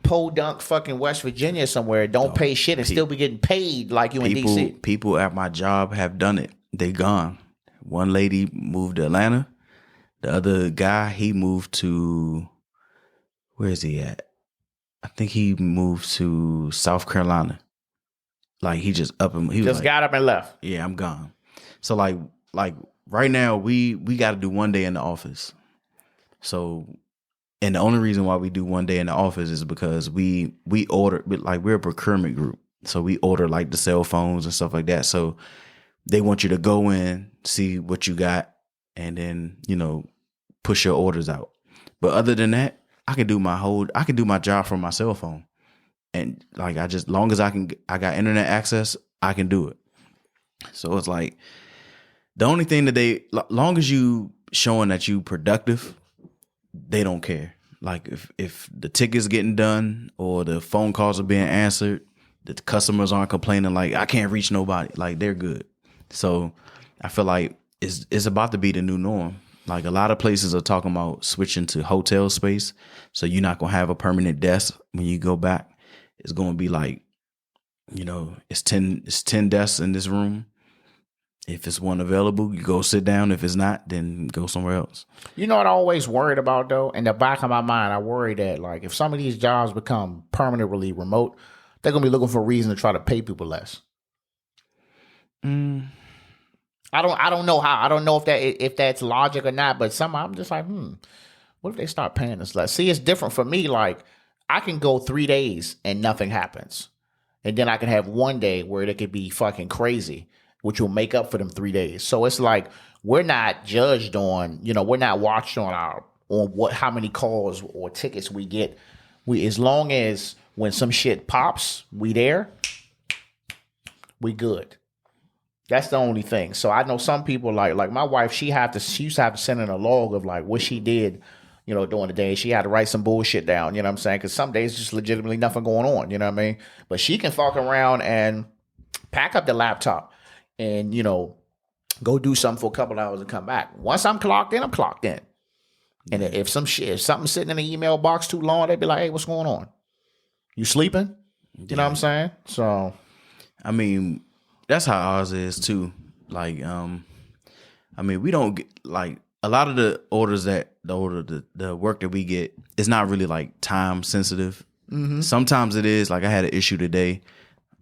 Podunk fucking West Virginia somewhere, don't pay shit and still be getting paid like you in D.C. People at my job have done it. They gone. One lady moved to Atlanta. The other guy, he moved to, where is he at? I think he moved to South Carolina. Like he just got up and left. Yeah, I'm gone. So like right now we got to do one day in the office. So, and the only reason why we do one day in the office is because we order, like we're a procurement group. So we order like the cell phones and stuff like that. So they want you to go in, see what you got, and then, you know, push your orders out. But other than that, I can do my job from my cell phone. And like, long as I got internet access, I can do it. So it's like, the only thing that long as you showing that you productive, they don't care. Like if the ticket's getting done or the phone calls are being answered, the customers aren't complaining like, I can't reach nobody, like they're good. So I feel like it's about to be the new norm. Like a lot of places are talking about switching to hotel space. So you're not going to have a permanent desk when you go back. It's going to be like, you know, it's 10 desks in this room. If it's one available, you go sit down. If it's not, then go somewhere else. You know what I always worried about though? In the back of my mind, I worry that like if some of these jobs become permanently remote, they're going to be looking for a reason to try to pay people less. I don't know how. I don't know if that's logic or not, but somehow I'm just like, what if they start paying us less? See, it's different for me. Like, I can go 3 days and nothing happens. And then I can have one day where it could be fucking crazy, which will make up for them 3 days. So it's like, we're not judged on, you know, we're not watched on how many calls or tickets we get. As long as when some shit pops, we there, we good. That's the only thing. So I know some people like my wife. She used to have to send in a log of like what she did, during the day. She had to write some bullshit down. You know what I'm saying? Because some days just legitimately nothing going on. You know what I mean? But she can fuck around and pack up the laptop and go do something for a couple hours and come back. Once I'm clocked in, I'm clocked in. And if something's sitting in the email box too long, they'd be like, "Hey, what's going on? You sleeping?" You know what I'm saying? So, I mean, that's how ours is too. Like, we don't get like a lot of the orders the work that we get is not really like time sensitive. Mm-hmm. Sometimes it is. Like I had an issue today.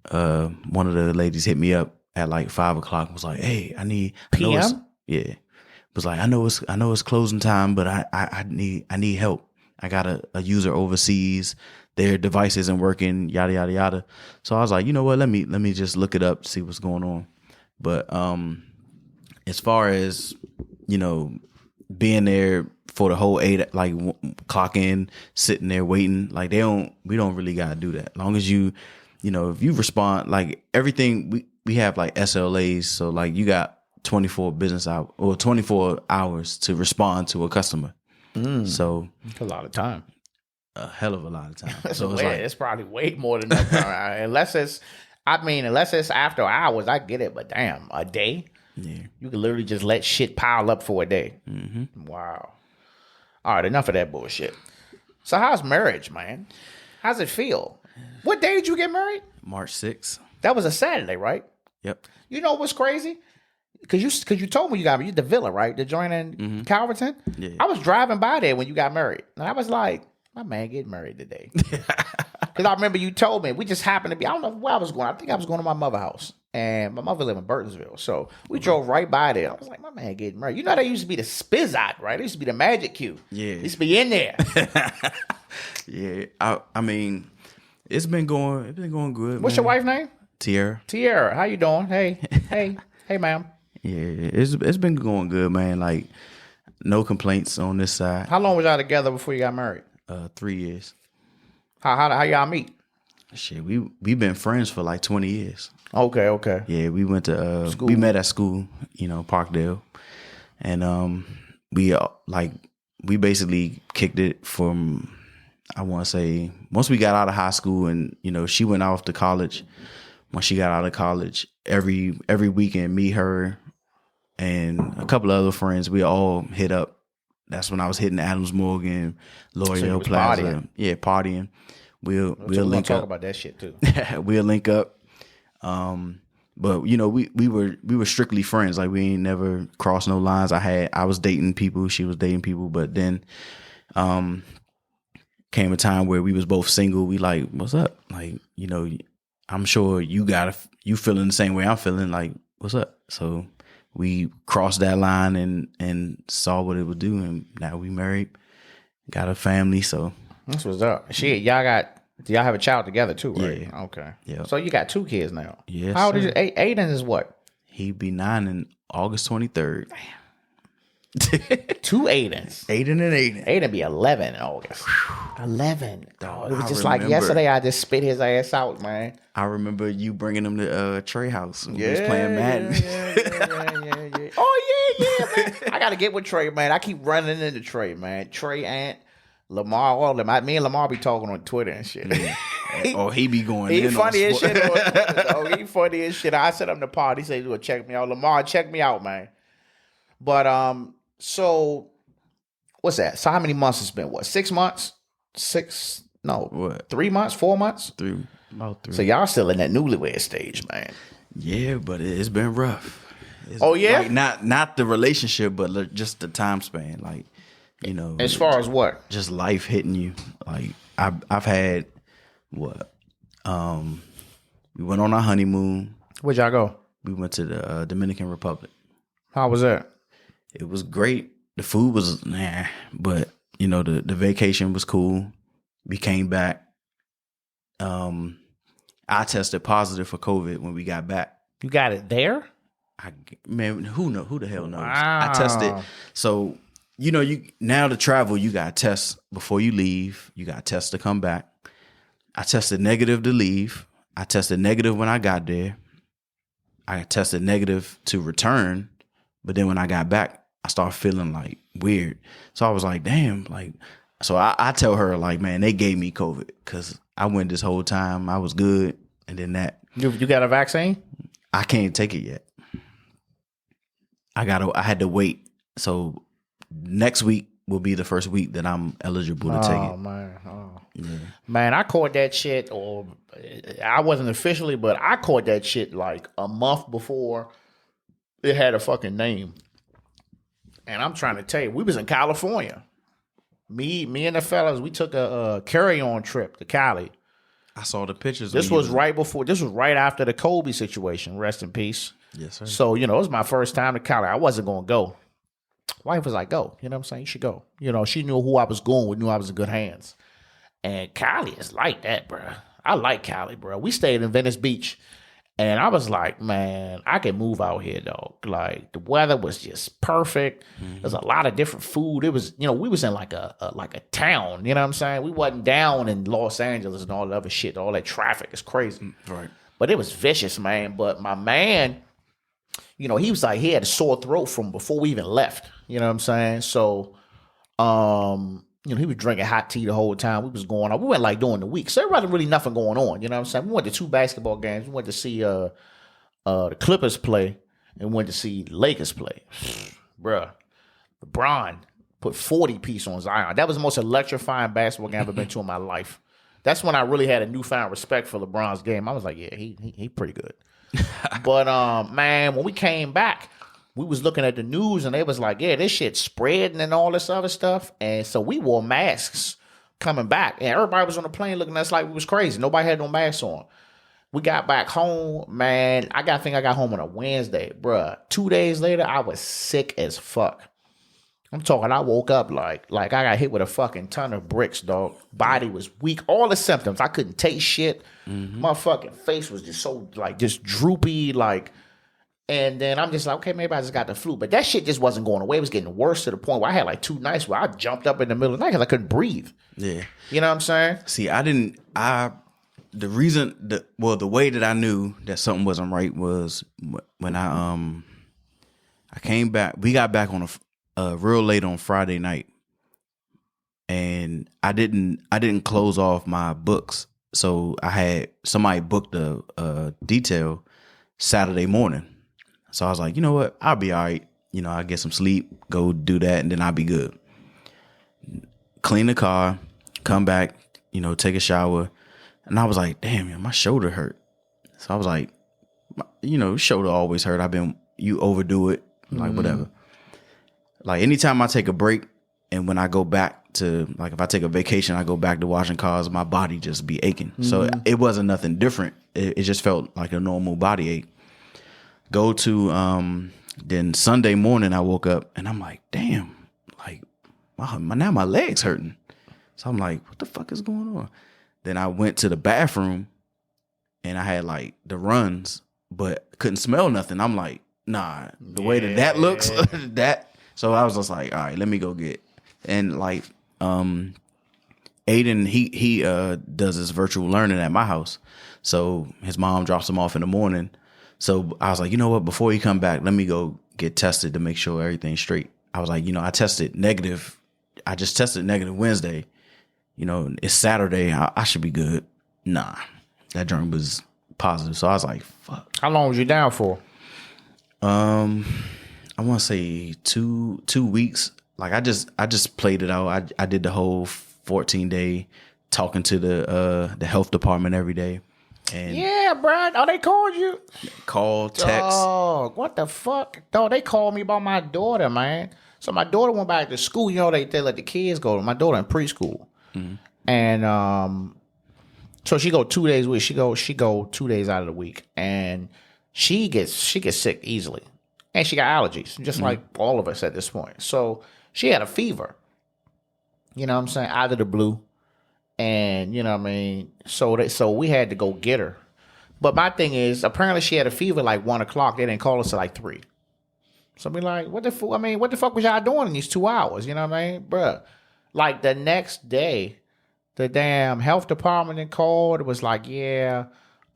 One of the ladies hit me up at like 5 o'clock. Was like, "Hey, I need PM." Yeah, was like, I know it's closing time, but I need help. I got a user overseas. Their device isn't working, yada yada yada. So I was like, you know what? Let me just look it up, see what's going on. But as far as being there for the whole 8, like clock in, sitting there waiting, like we don't really gotta do that. As long as if you respond, like everything we have like SLAs, so like you got 24 business hours or 24 hours to respond to a customer. So it's a lot of time. A hell of a lot of time. So it's probably way more than that. unless it's after hours, I get it. But damn, a day, you can literally just let shit pile up for a day. Mm-hmm. Wow. All right, enough of that bullshit. So how's marriage, man? How's it feel? What day did you get married? March 6th. That was a Saturday, right? Yep. You know what's crazy? Because you told me you got married. The Villa, right? The joint in Calverton. Yeah. I was driving by there when you got married, and I was like, my man getting married today. Because I remember you told me. We just happened to be, I don't know where I was going. I think I was going to my mother's house. And my mother lived in Burtonsville. So we drove right by there. I was like, my man getting married. You know, that used to be the Spizot, right? It used to be the Magic Cube. Yeah. It used to be in there. Yeah. I mean, it's been going good. What's your wife's name? Tierra. Tierra. How you doing? Hey, ma'am. Yeah, it's been going good, man. Like, no complaints on this side. How long was y'all together before you got married? 3 years. How y'all meet? Shit, we been friends for like 20 years. Okay. Yeah, we went to school. We met at school, Parkdale, and we basically kicked it from, I want to say, once we got out of high school, and she went off to college. When she got out of college, every weekend, me, her, and a couple of other friends, we all hit up. That's when I was hitting Adams Morgan, L'Oreal Plaza. Partying. Yeah, partying. We'll link up. Talk about that shit too. We'll link up. But we were strictly friends. Like, we ain't never crossed no lines. I was dating people, she was dating people, but then came a time where we was both single. We like, what's up? Like, I'm sure you feeling the same way I'm feeling. Like, what's up? So we crossed that line and saw what it would do, and now we married, got a family. So that's what's up. Shit, y'all have a child together too, right? Yeah. Okay. Yeah. So you got 2 kids now. Yes. How old is you? Aiden is what? He'd be 9 in August 23rd. Damn. 2 Aidens. Aiden be 11 in August. 11. Dog, it was just like yesterday. I just spit his ass out, man. I remember you bringing him to Trae house when he was playing Madden. Yeah. Oh yeah, man. I gotta get with Trae, man. I keep running into Trae, man. Trae, Ant, Lamar, all of them. Me and Lamar be talking on Twitter and shit. He be going. He funny as shit. He funny as shit. I set him the pod. He said, "Well, check me out, Lamar. Check me out, man." But so what's that? So how many months it's been? What, 6 months? 6? No, what? 3 months? 4 months? About 3. So y'all still in that newlywed stage, man. Yeah, but it's been rough. Yeah, like not the relationship, but just the time span. Like, as far as what? Just life hitting you. Like, I've had what? We went on our honeymoon. Where'd y'all go? We went to the Dominican Republic. How was that? It was great. The food was but the vacation was cool. We came back. I tested positive for COVID when we got back. You got it there? Who the hell knows? Wow. I tested. So, you now to travel, you got to test before you leave. You got to test to come back. I tested negative to leave. I tested negative when I got there. I tested negative to return, but then when I got back, I started feeling like weird. So I was like, damn, like, so I tell her like, man, they gave me COVID because I went this whole time. I was good. And then that. You got a vaccine? I can't take it yet. I had to wait. So next week will be the first week that I'm eligible to take it. Oh man. Man, I caught that shit, or I wasn't officially, but I caught that shit like a month before it had a fucking name. And I'm trying to tell you, we was in California. Me and the fellas, we took a carry-on trip to Cali. I saw the pictures. This was right after the Kobe situation. Rest in peace. Yes, sir. So, it was my first time to Cali. I wasn't going to go. Wife was like, go. You know what I'm saying? You should go. She knew who I was going with, knew I was in good hands. And Cali is like that, bro. I like Cali, bro. We stayed in Venice Beach. And I was like, man, I can move out here, dog. Like, the weather was just perfect. Mm-hmm. There's a lot of different food. It was, we was in like a town, you know what I'm saying? We wasn't down in Los Angeles and all the other shit. All that traffic is crazy. Right. But it was vicious, man. But my man, he was like, he had a sore throat from before we even left. You know what I'm saying? So, he was drinking hot tea the whole time. We was going on. We went like during the week. So there wasn't really nothing going on. You know what I'm saying? We went to 2 basketball games. We went to see the Clippers play and went to see the Lakers play. Bruh. LeBron put 40 piece on Zion. That was the most electrifying basketball game I've ever been to in my life. That's when I really had a newfound respect for LeBron's game. I was like, yeah, he pretty good. But man, when we came back, we was looking at the news and they was like, yeah, this shit spreading and all this other stuff. And so we wore masks coming back. And everybody was on the plane looking at us like we was crazy. Nobody had no masks on. We got back home, man. I got home on a Wednesday, bruh. 2 days later, I was sick as fuck. I'm talking, I woke up like I got hit with a fucking ton of bricks, dog. Body was weak. All the symptoms. I couldn't taste shit. Mm-hmm. My fucking face was just so, just droopy, and then I'm just like, okay, maybe I just got the flu. But that shit just wasn't going away. It was getting worse to the point where I had 2 nights where I jumped up in the middle of the night because I couldn't breathe. Yeah. You know what I'm saying? See, the way that I knew that something wasn't right was when I came back. We got back on a real late on Friday night. And I didn't close off my books. So I had somebody booked a detail Saturday morning. So I was like, you know what? I'll be all right. I'll get some sleep, go do that, and then I'll be good. Clean the car, come back, take a shower. And I was like, damn, man, my shoulder hurt. So I was like, shoulder always hurt. You overdo it, whatever. Anytime I take a break and when I go back to, if I take a vacation, I go back to washing cars, my body just be aching. Mm-hmm. So it wasn't nothing different. It just felt like a normal body ache. Go to, then Sunday morning I woke up and I'm like, damn, now my leg's hurting. So I'm like, what the fuck is going on? Then I went to the bathroom and I had the runs, but couldn't smell nothing. I'm like, nah, the way that looks, So I was just like, all right, let me go get. And Aiden, he does his virtual learning at my house. So his mom drops him off in the morning. So I was like, you know what? Before he come back, let me go get tested to make sure everything's straight. I was like, I tested negative. I just tested negative Wednesday. It's Saturday. I should be good. Nah, that joint was positive. So I was like, fuck. How long was you down for? I want to say two weeks. I just played it out. I did the whole 14-day talking to the health department every day. And yeah, bro. Oh, they called you? Call, text. Oh, what the fuck? Dog, they called me about my daughter, man. So my daughter went back to school. They let the kids go. My daughter in preschool. Mm-hmm. And so she go 2 days a week. She go 2 days out of the week. And she gets sick easily. And she got allergies, just like all of us at this point. So she had a fever. You know what I'm saying? Out of the blue. And, so we had to go get her. But my thing is, apparently she had a fever 1 o'clock. They didn't call us till 3. So I be what the fuck was y'all doing in these 2 hours? You know what I mean? Bruh. The next day, the damn health department called. It was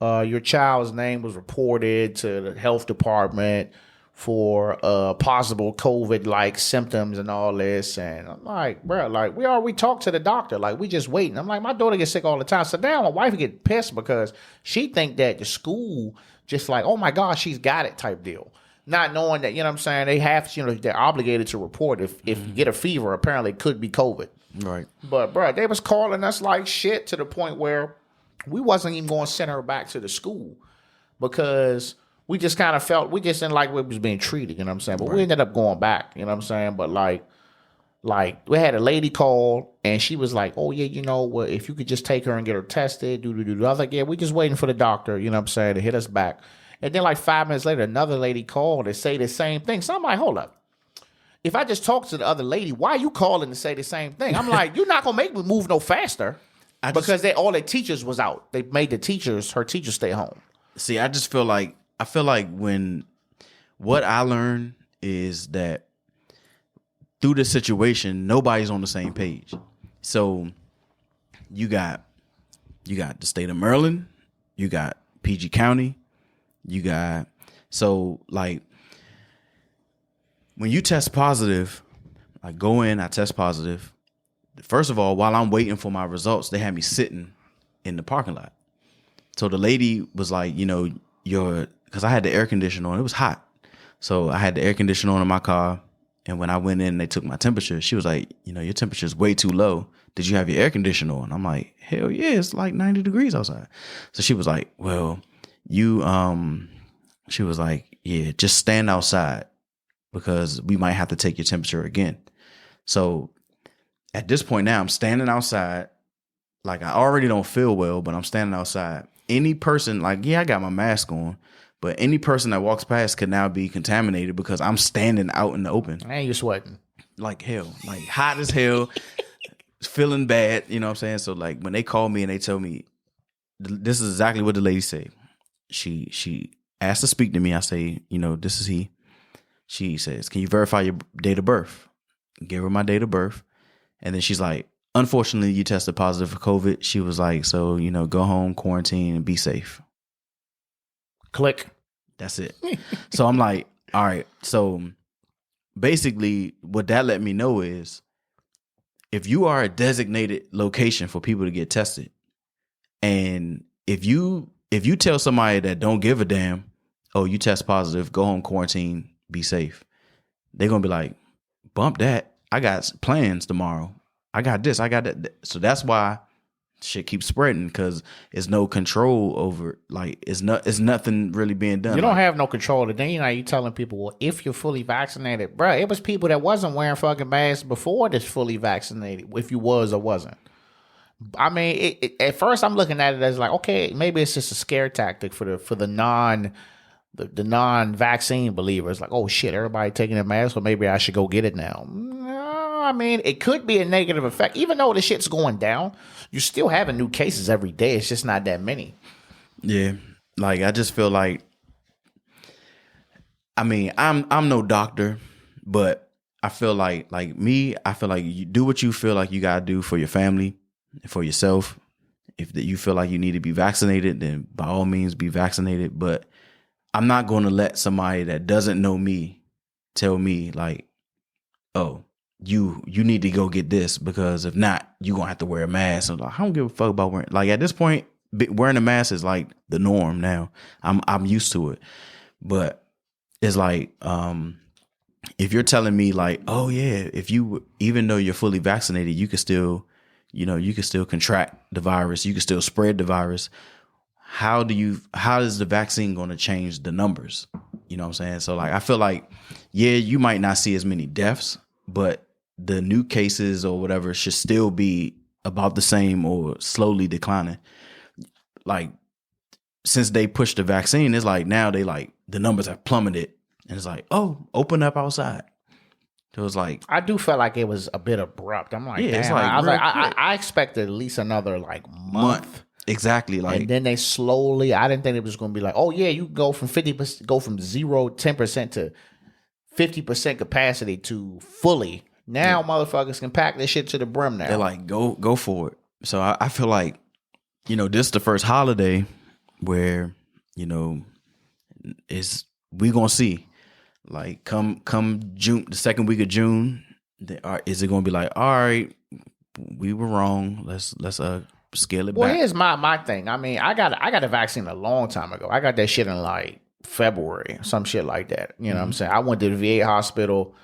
your child's name was reported to the health department for possible COVID-like symptoms and all this. And I'm like, bro, like we talked to the doctor, like we just waiting. I'm like, my daughter gets sick all the time. So now my wife get pissed because she think that the school just like, oh my God, she's got it type deal. Not knowing that, you know what I'm saying, they have to, they're obligated to report if you get a fever, apparently it could be COVID. Right. But bro, they was calling us like shit to the point where we wasn't even going to send her back to the school because we just kind of felt, we just didn't like what was being treated, you know what I'm saying? But we ended up going back, you know what I'm saying? But like we had a lady call and she was like, oh yeah, well, if you could just take her and get her tested, I was like, yeah, we just waiting for the doctor, you know what I'm saying, to hit us back. And then like 5 minutes later, another lady called and say the same thing. So I'm like, hold up. If I just talk to the other lady, why are you calling to say the same thing? I'm like, you're not going to make me move no faster because all their teachers was out. They made her teachers stay home. See, I feel like when what I learned is that through this situation, nobody's on the same page. So you got the state of Maryland, you got PG County, so like when you test positive, I go in, I test positive. First of all, while I'm waiting for my results, they had me sitting in the parking lot. So the lady was like, because I had the air conditioner on. It was hot. So I had the air conditioner on in my car. And when I went in, they took my temperature. She was like, your temperature is way too low. Did you have your air conditioner on? I'm like, hell yeah, it's like 90 degrees outside. So she was like, well, she was like, yeah, just stand outside because we might have to take your temperature again. So at this point now, I'm standing outside. Like I already don't feel well, but I'm standing outside. Any person, like, yeah, I got my mask on, but any person that walks past could now be contaminated because I'm standing out in the open. And you're sweating. Like hell, like hot as hell, feeling bad, you know what I'm saying? So like when they call me and they tell me, this is exactly what the lady said. She asked to speak to me. I say, this is he. She says, can you verify your date of birth? Give her my date of birth. And then she's like, unfortunately, you tested positive for COVID. She was like, so, go home, quarantine, and be safe. Click. That's it. So I'm like, all right. So basically what that let me know is if you are a designated location for people to get tested, and if you tell somebody that don't give a damn, oh, you test positive, go home, quarantine, be safe, they're going to be like, bump that. I got plans tomorrow. I got this. I got that. So that's why shit keeps spreading because there's no control over, like, it's nothing really being done. You don't have no control. Then you telling people, well, if you're fully vaccinated, bro, it was people that wasn't wearing fucking masks before this fully vaccinated, if you was or wasn't. I mean, at first I'm looking at it as like, okay, maybe it's just a scare tactic for the non-vaccine believers. Like, oh shit, everybody taking a mask, so maybe I should go get it now. No, I mean, it could be a negative effect. Even though the shit's going down, you're still having new cases every day. It's just not that many. Yeah, like I just feel like, I mean, I'm no doctor, but I feel like you do what you feel like you gotta do for your family, for yourself. If you feel like you need to be vaccinated, then by all means be vaccinated. But I'm not going to let somebody that doesn't know me tell me like, oh, you need to go get this because if not, you're going to have to wear a mask. And like, I don't give a fuck about wearing, like at this point, wearing a mask is like the norm now. I'm used to it. But it's like, if you're telling me like, oh yeah, even though you're fully vaccinated, you could still contract the virus. You can still spread the virus. How is the vaccine going to change the numbers? You know what I'm saying? So like, I feel like, yeah, you might not see as many deaths, but the new cases or whatever should still be about the same or slowly declining. Like since they pushed the vaccine, it's like now the numbers have plummeted and it's like, oh, open up outside. So it was like, I do feel like it was a bit abrupt. I'm like, yeah, damn. it's like I was like, I expected at least another like month. Exactly. Like, and then they slowly, I didn't think it was going to be like, oh yeah, you go from 50%, go from 10% to 50% capacity to fully. Now motherfuckers can pack this shit to the brim now. They're like, go for it. So I feel like, this is the first holiday where, you know, we gonna see. Like come June, the second week of June, is it gonna be like, all right, we were wrong. Let's scale it Well, back. here's my thing. I mean, I got a vaccine a long time ago. I got that shit in like February, some shit like that. You know what I'm saying? I went to the VA hospital,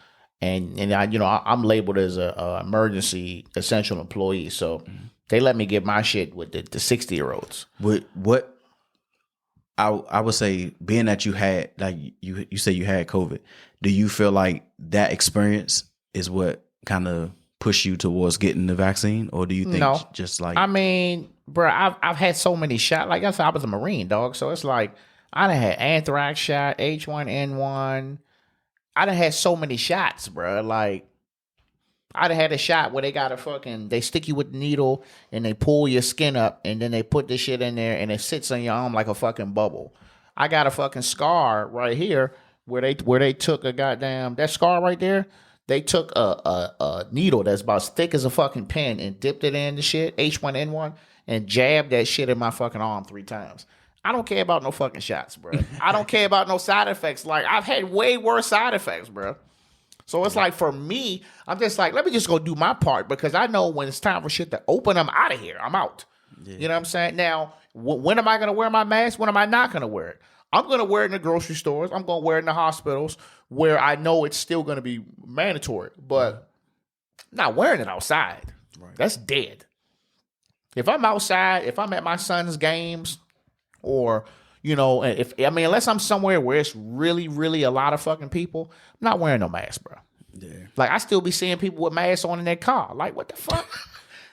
and I'm labeled as a emergency essential employee, so they let me get my shit with the 60-year-olds. What I would say, being that you had, like you say you had COVID, do you feel like that experience is what kind of pushed you towards getting the vaccine, or do you think No. just like, I mean, bro, I've had so many shots. Like I said, I was a Marine, dog. So it's like I done had anthrax shot, H1N1. I done had so many shots, bro. Like I done had a shot where they stick you with the needle and they pull your skin up and then they put this shit in there and it sits on your arm like a fucking bubble. I got a fucking scar right here where they took a goddamn, that scar right there. They took a needle that's about as thick as a fucking pen and dipped it in the shit, H1N1, and jabbed that shit in my fucking arm 3 times. I don't care about no fucking shots, bro. I don't care about no side effects. Like, I've had way worse side effects, bro. So it's like, for me, I'm just like, let me just go do my part, because I know when it's time for shit to open, I'm out of here. I'm out. Yeah. You know what I'm saying? Now, when am I going to wear my mask? When am I not going to wear it? I'm going to wear it in the grocery stores. I'm going to wear it in the hospitals where I know it's still going to be mandatory, but not wearing it outside. Right. That's dead. If I'm outside, if I'm at my son's games, or, unless I'm somewhere where it's really, really a lot of fucking people, I'm not wearing no mask, bro. Yeah. Like, I still be seeing people with masks on in their car. Like, what the fuck?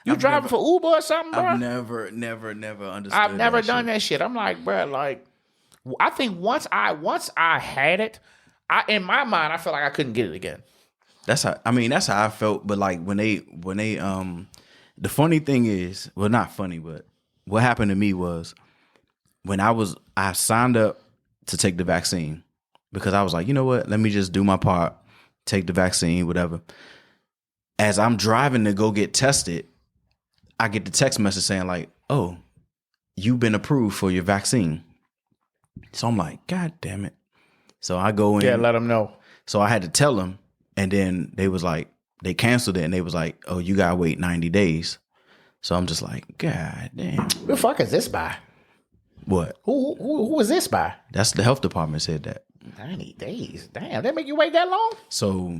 You driving for Uber or something, bro? I've never understood. I've never done that shit. I'm like, bro, like, I think once I had it, in my mind, I felt like I couldn't get it again. That's how I felt. But like when they the funny thing is, well, not funny, but what happened to me was, when I signed up to take the vaccine, because I was like, you know what, let me just do my part, take the vaccine, whatever. As I'm driving to go get tested, I get the text message saying like, oh, you've been approved for your vaccine. So I'm like, God damn it. So I go in. Yeah, let them know. So I had to tell them, and then they was like, they canceled it, and they was like, oh, you gotta wait 90 days. So I'm just like, God damn. Who the fuck is this by? What? Who is this by? That's the health department said that. 90 days. Damn, they make you wait that long? So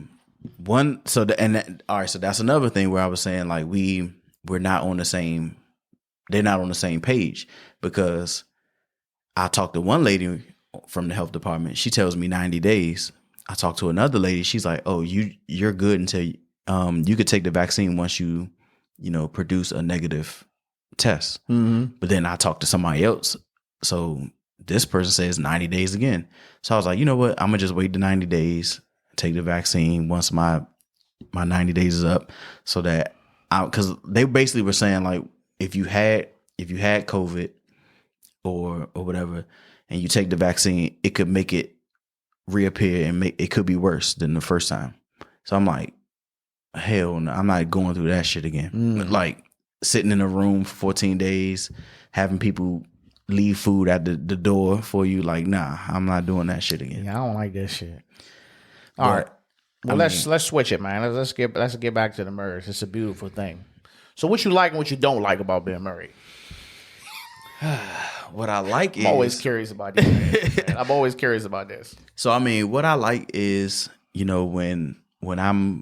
so that's another thing where I was saying, like, we're not on the same, they're not on the same page, because I talked to one lady from the health department. She tells me 90 days. I talked to another lady. She's like, oh, you're good until you could take the vaccine once you produce a negative test. Mm-hmm. But then I talked to somebody else. So this person says 90 days again. So I was like, you know what? I'm gonna just wait the 90 days, take the vaccine once my 90 days is up, so that because they basically were saying, like, if you had COVID or whatever, and you take the vaccine, it could make it reappear and it could be worse than the first time. So I'm like, hell no, I'm not going through that shit again. Like, sitting in a room for 14 days, having people leave food at the door for you. Like, nah, I'm not doing that shit again. Yeah, I don't like that shit. All right. Well, let's switch it, man. Let's get back to the marriage. It's a beautiful thing. So what you like and what you don't like about being married? What I like is, I'm always curious about this. I'm always curious about this. So I mean, what I like is, when I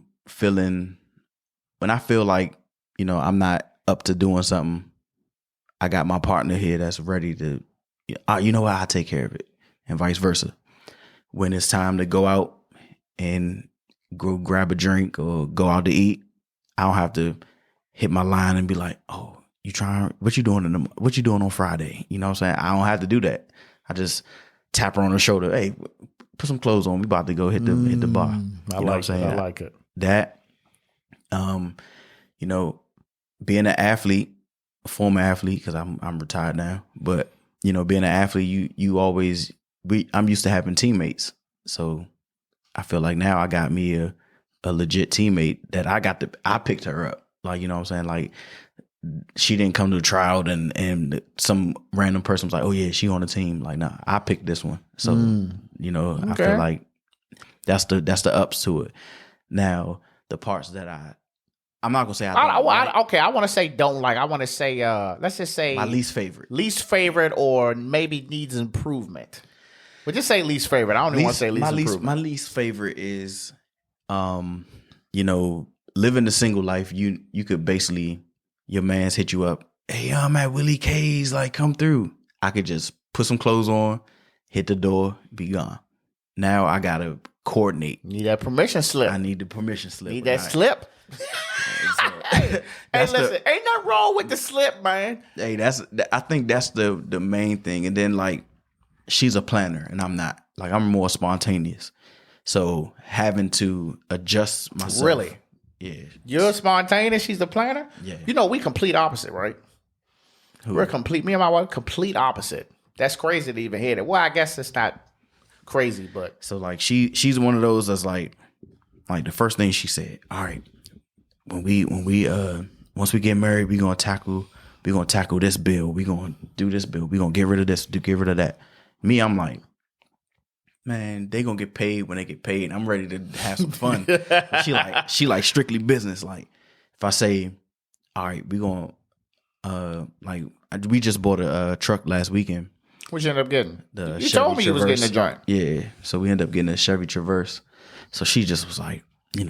feel like, I'm not up to doing something, I got my partner here that's ready to, I'll take care of it, and vice versa. When it's time to go out and go grab a drink or go out to eat, I don't have to hit my line and be like, oh, what you doing on Friday? You know what I'm saying? I don't have to do that. I just tap her on the shoulder. Hey, put some clothes on. We about to go hit the bar. I like it. That, being an athlete, a former athlete, because I'm retired now, but being an athlete, I'm used to having teammates. So I feel like now I got me a legit teammate that I picked her up. Like, you know what I'm saying? Like, she didn't come to the trial and some random person was like, oh yeah, she on the team. Like, nah, I picked this one. So, I feel like that's the ups to it. Now, the parts that I'm not gonna say I don't like. Okay, I want to say don't like. I want to say, let's just say My least favorite. Least favorite, or maybe needs improvement. But just say least favorite. I don't even want to say least improvement. My least favorite is, living the single life. You could basically, your man's hit you up. Hey, I'm at Willie K's. Like, come through. I could just put some clothes on, hit the door, be gone. Now I gotta coordinate. Need that permission slip. I need the permission slip. Need that slip. Hey, listen, ain't nothing wrong with the slip, man. Hey, I think that's the main thing. And then, like, she's a planner and I'm not. Like, I'm more spontaneous. So having to adjust myself. Really? Yeah. You're spontaneous, she's the planner? Yeah. We complete opposite, right? Who? Me and my wife, complete opposite. That's crazy to even hear that. Well, I guess it's not crazy, but. So, like, she's one of those that's like the first thing she said, all right, when we once we get married, we're gonna tackle this bill. We're gonna do this bill. We're gonna get rid of this, get rid of that. Me, I'm like, man, they gonna get paid when they get paid. I'm ready to have some fun. she like strictly business. Like, if I say, all right, we gonna we just bought a truck last weekend. What you end up getting? You Chevy told me Traverse. you was getting a joint. Yeah, so we ended up getting a Chevy Traverse. So she just was like,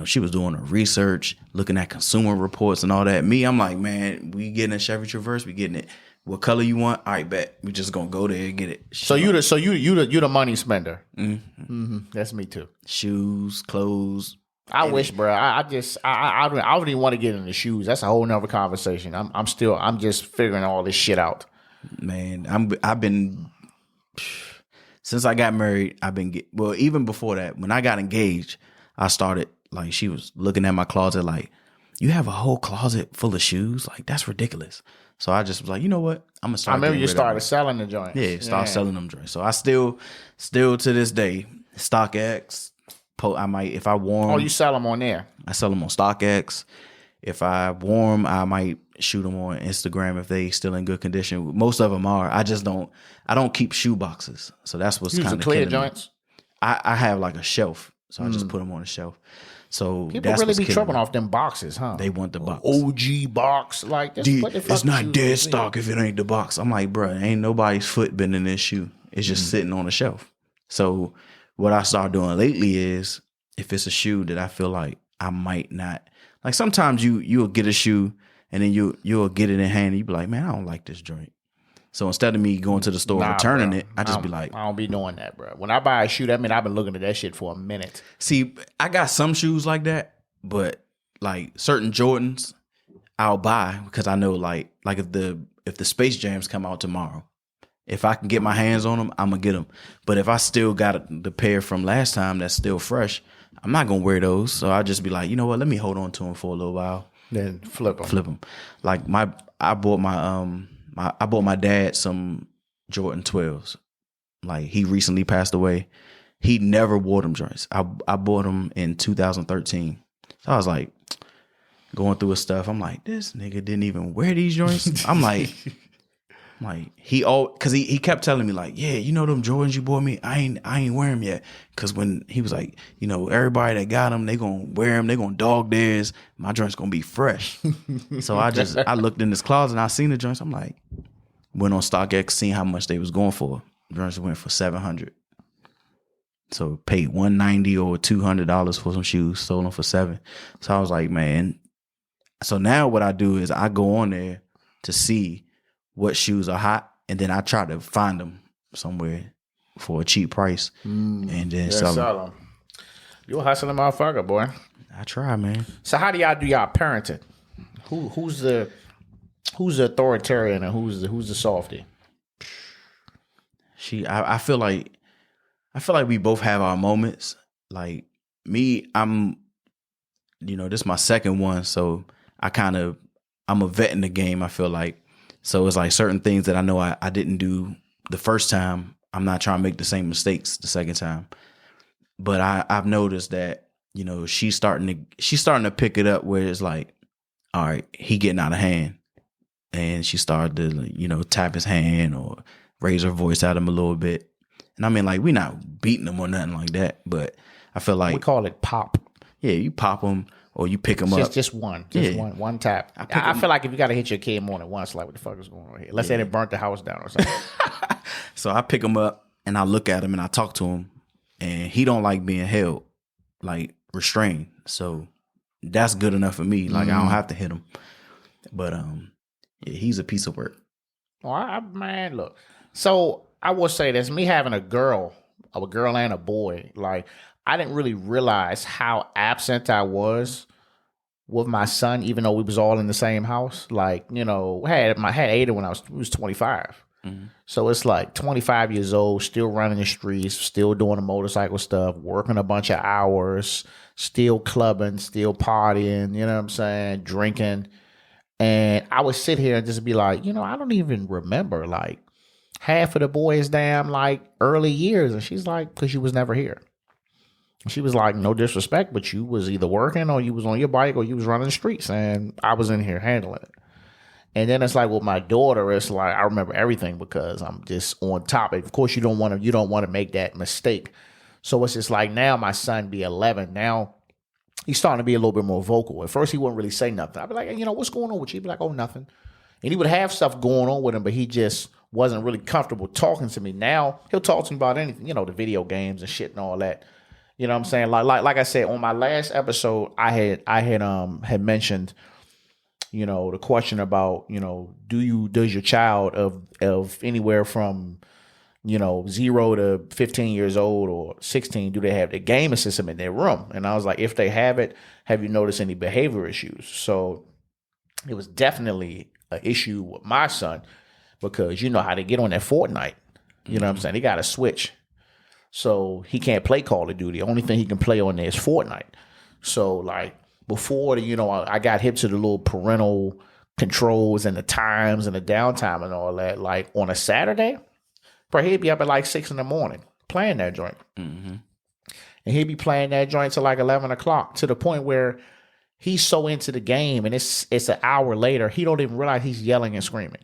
she was doing her research, looking at consumer reports and all that. Me, I'm like, man, we getting a Chevy Traverse, we getting it. What color you want? All right, bet. We just gonna go there and get it. So you the money spender. Mm-hmm. That's me too. Shoes, clothes. I wish, bro. I don't even want to get into shoes. That's a whole nother conversation. I'm just figuring all this shit out. Man, I've been since I got married. Even before that, when I got engaged, I started, like, she was looking at my closet like, you have a whole closet full of shoes? Like, that's ridiculous. So I just was like, you know what? I'm gonna start. I remember you started selling the joints. Yeah, start selling them joints. So I still to this day, StockX. I might, if I warm. Oh, you sell them on there? I sell them on StockX. If I warm, I might shoot them on Instagram if they still in good condition. Most of them are. I don't keep shoe boxes. So that's what's kind of clear joints. I have like a shelf, so I just put them on a shelf. So people really be tripping off them boxes, huh? They want the box. OG box, like this. It's not dead stock if it ain't the box. I'm like, bro, ain't nobody's foot been in this shoe. It's just sitting on the shelf. So what I started doing lately is, if it's a shoe that I feel like I might not like, sometimes you'll get a shoe and then you'll get it in hand and you be like, man, I don't like this joint. So instead of me going to the store and returning it, I just be like, I don't be doing that, bro. When I buy a shoe, that mean I've been looking at that shit for a minute. See, I got some shoes like that, but like certain Jordans, I'll buy because I know like if the Space Jams come out tomorrow, if I can get my hands on them, I'm gonna get them. But if I still got the pair from last time that's still fresh, I'm not gonna wear those. So I'll just be like, you know what? Let me hold on to them for a little while. Then flip them. Like I bought my dad some Jordan 12s. Like, he recently passed away. He never wore them joints. I bought them in 2013. So I was like, going through his stuff. I'm like, this nigga didn't even wear these joints. I'm like, because he kept telling me like, yeah, you know them Jordans you bought me, I ain't wear them yet. Because when he was like, everybody that got them, they gonna wear them, they gonna dog theirs. My joints gonna be fresh. So I looked in this closet and I seen the joints. I'm like, went on StockX, seen how much they was going for. The joints went for $700. So paid $190 or $200 for some shoes, sold them for $700. So I was like, man. So now what I do is I go on there to see what shoes are hot, and then I try to find them somewhere for a cheap price, and then sell them. You're a hustling motherfucker, boy. I try, man. So how do y'all do y'all parenting? Who's the authoritarian and who's the softie? I feel like we both have our moments. Like me, I'm this is my second one, so I'm a vet in the game, I feel like. So it's like certain things that I know I didn't do the first time, I'm not trying to make the same mistakes the second time. But I've noticed that, she's starting to pick it up where it's like, all right, he getting out of hand. and she started to, tap his hand or raise her voice at him a little bit. And I mean, like, we not beating him or nothing like that, but I feel like we call it pop. Yeah, you pop him or you pick him up. Just one tap. I feel like if you got to hit your kid more than once, like, what the fuck is going on here? Let's say they burnt the house down or something. So I pick him up and I look at him and I talk to him, and he don't like being held, like restrained. So that's good enough for me. Like, I don't have to hit him. But yeah, he's a piece of work. Oh, man, look. So I will say this: me having a girl and a boy, like, I didn't really realize how absent I was with my son, even though we was all in the same house. Like, I had Ada when he was 25. Mm-hmm. So it's like 25 years old, still running the streets, still doing the motorcycle stuff, working a bunch of hours, still clubbing, still partying, you know what I'm saying, drinking. And I would sit here and just be like, I don't even remember like half of the boys' damn like early years. And she's like, because you was never here. She was like, no disrespect, but you was either working or you was on your bike or you was running the streets, and I was in here handling it. And then it's like with my daughter, it's like I remember everything because I'm just on top. Of course, you don't want to make that mistake. So it's just like now my son be 11. Now he's starting to be a little bit more vocal. At first, he wouldn't really say nothing. I'd be like, what's going on with you? He'd be like, oh, nothing. And he would have stuff going on with him, but he just wasn't really comfortable talking to me. Now he'll talk to me about anything, the video games and shit and all that. You know what I'm saying? Like I said, on my last episode, I had mentioned, the question about, does your child of anywhere from, 0 to 15 years old or 16, do they have the gaming system in their room? And I was like, if they have it, have you noticed any behavior issues? So it was definitely an issue with my son because you know how they get on that Fortnite. You know what I'm saying? They got a Switch. So he can't play Call of Duty. The only thing he can play on there is Fortnite. So like before, I got hip to the little parental controls and the times and the downtime and all that. Like on a Saturday, bro, he'd be up at like 6 a.m. playing that joint. Mm-hmm. And he'd be playing that joint till like 11 o'clock to the point where he's so into the game and it's an hour later, he don't even realize he's yelling and screaming.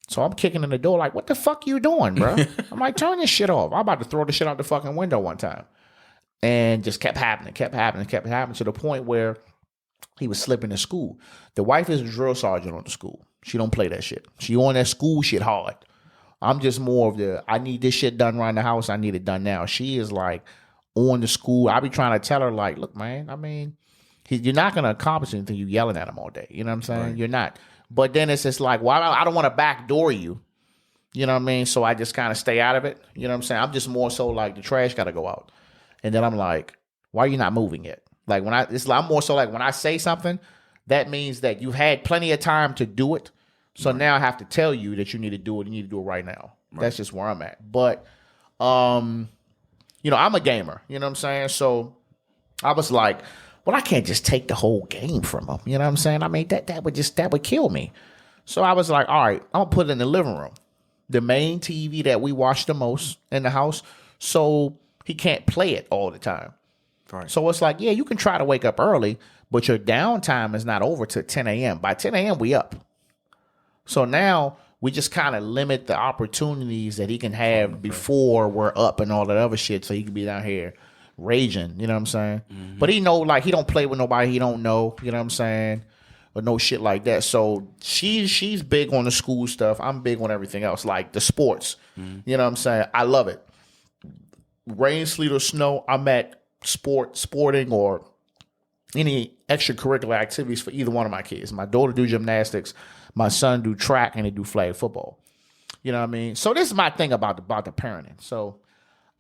So I'm kicking in the door like, what the fuck you doing, bro? I'm like, turn this shit off. I'm about to throw the shit out the fucking window one time. And just kept happening to the point where he was slipping in school. The wife is a drill sergeant on the school. She don't play that shit. She on that school shit hard. I'm just more of I need this shit done around the house. I need it done now. She is like on the school. I be trying to tell her like, look, man, I mean, you're not going to accomplish anything you yelling at him all day. You know what I'm saying? Right. You're not. But then it's just like, well, I don't want to backdoor you. You know what I mean? So I just kind of stay out of it. You know what I'm saying? I'm just more so like the trash got to go out. And then I'm like, why are you not moving yet? Like I'm more so like when I say something, that means that you've had plenty of time to do it. So now I have to tell you that you need to do it. You need to do it right now. Right. That's just where I'm at. But, I'm a gamer. You know what I'm saying? So I was like, well, I can't just take the whole game from him. You know what I'm saying? I mean, that would kill me. So I was like, all right, I'm going to put it in the living room, the main TV that we watch the most in the house, so he can't play it all the time. Right. So it's like, yeah, you can try to wake up early, but your downtime is not over till 10 a.m. By 10 a.m., we up. So now we just kind of limit the opportunities that he can have before we're up and all that other shit, so he can be down here raging, you know what I'm saying? Mm-hmm. But he don't play with nobody he don't know, you know what I'm saying? Or no shit like that. So she's big on the school stuff. I'm big on everything else, like the sports. Mm-hmm. You know what I'm saying? I love it. Rain, sleet, or snow, I'm at sporting or any extracurricular activities for either one of my kids. My daughter do gymnastics, my son do track, and they do flag football. You know what I mean? So this is my thing about the parenting. So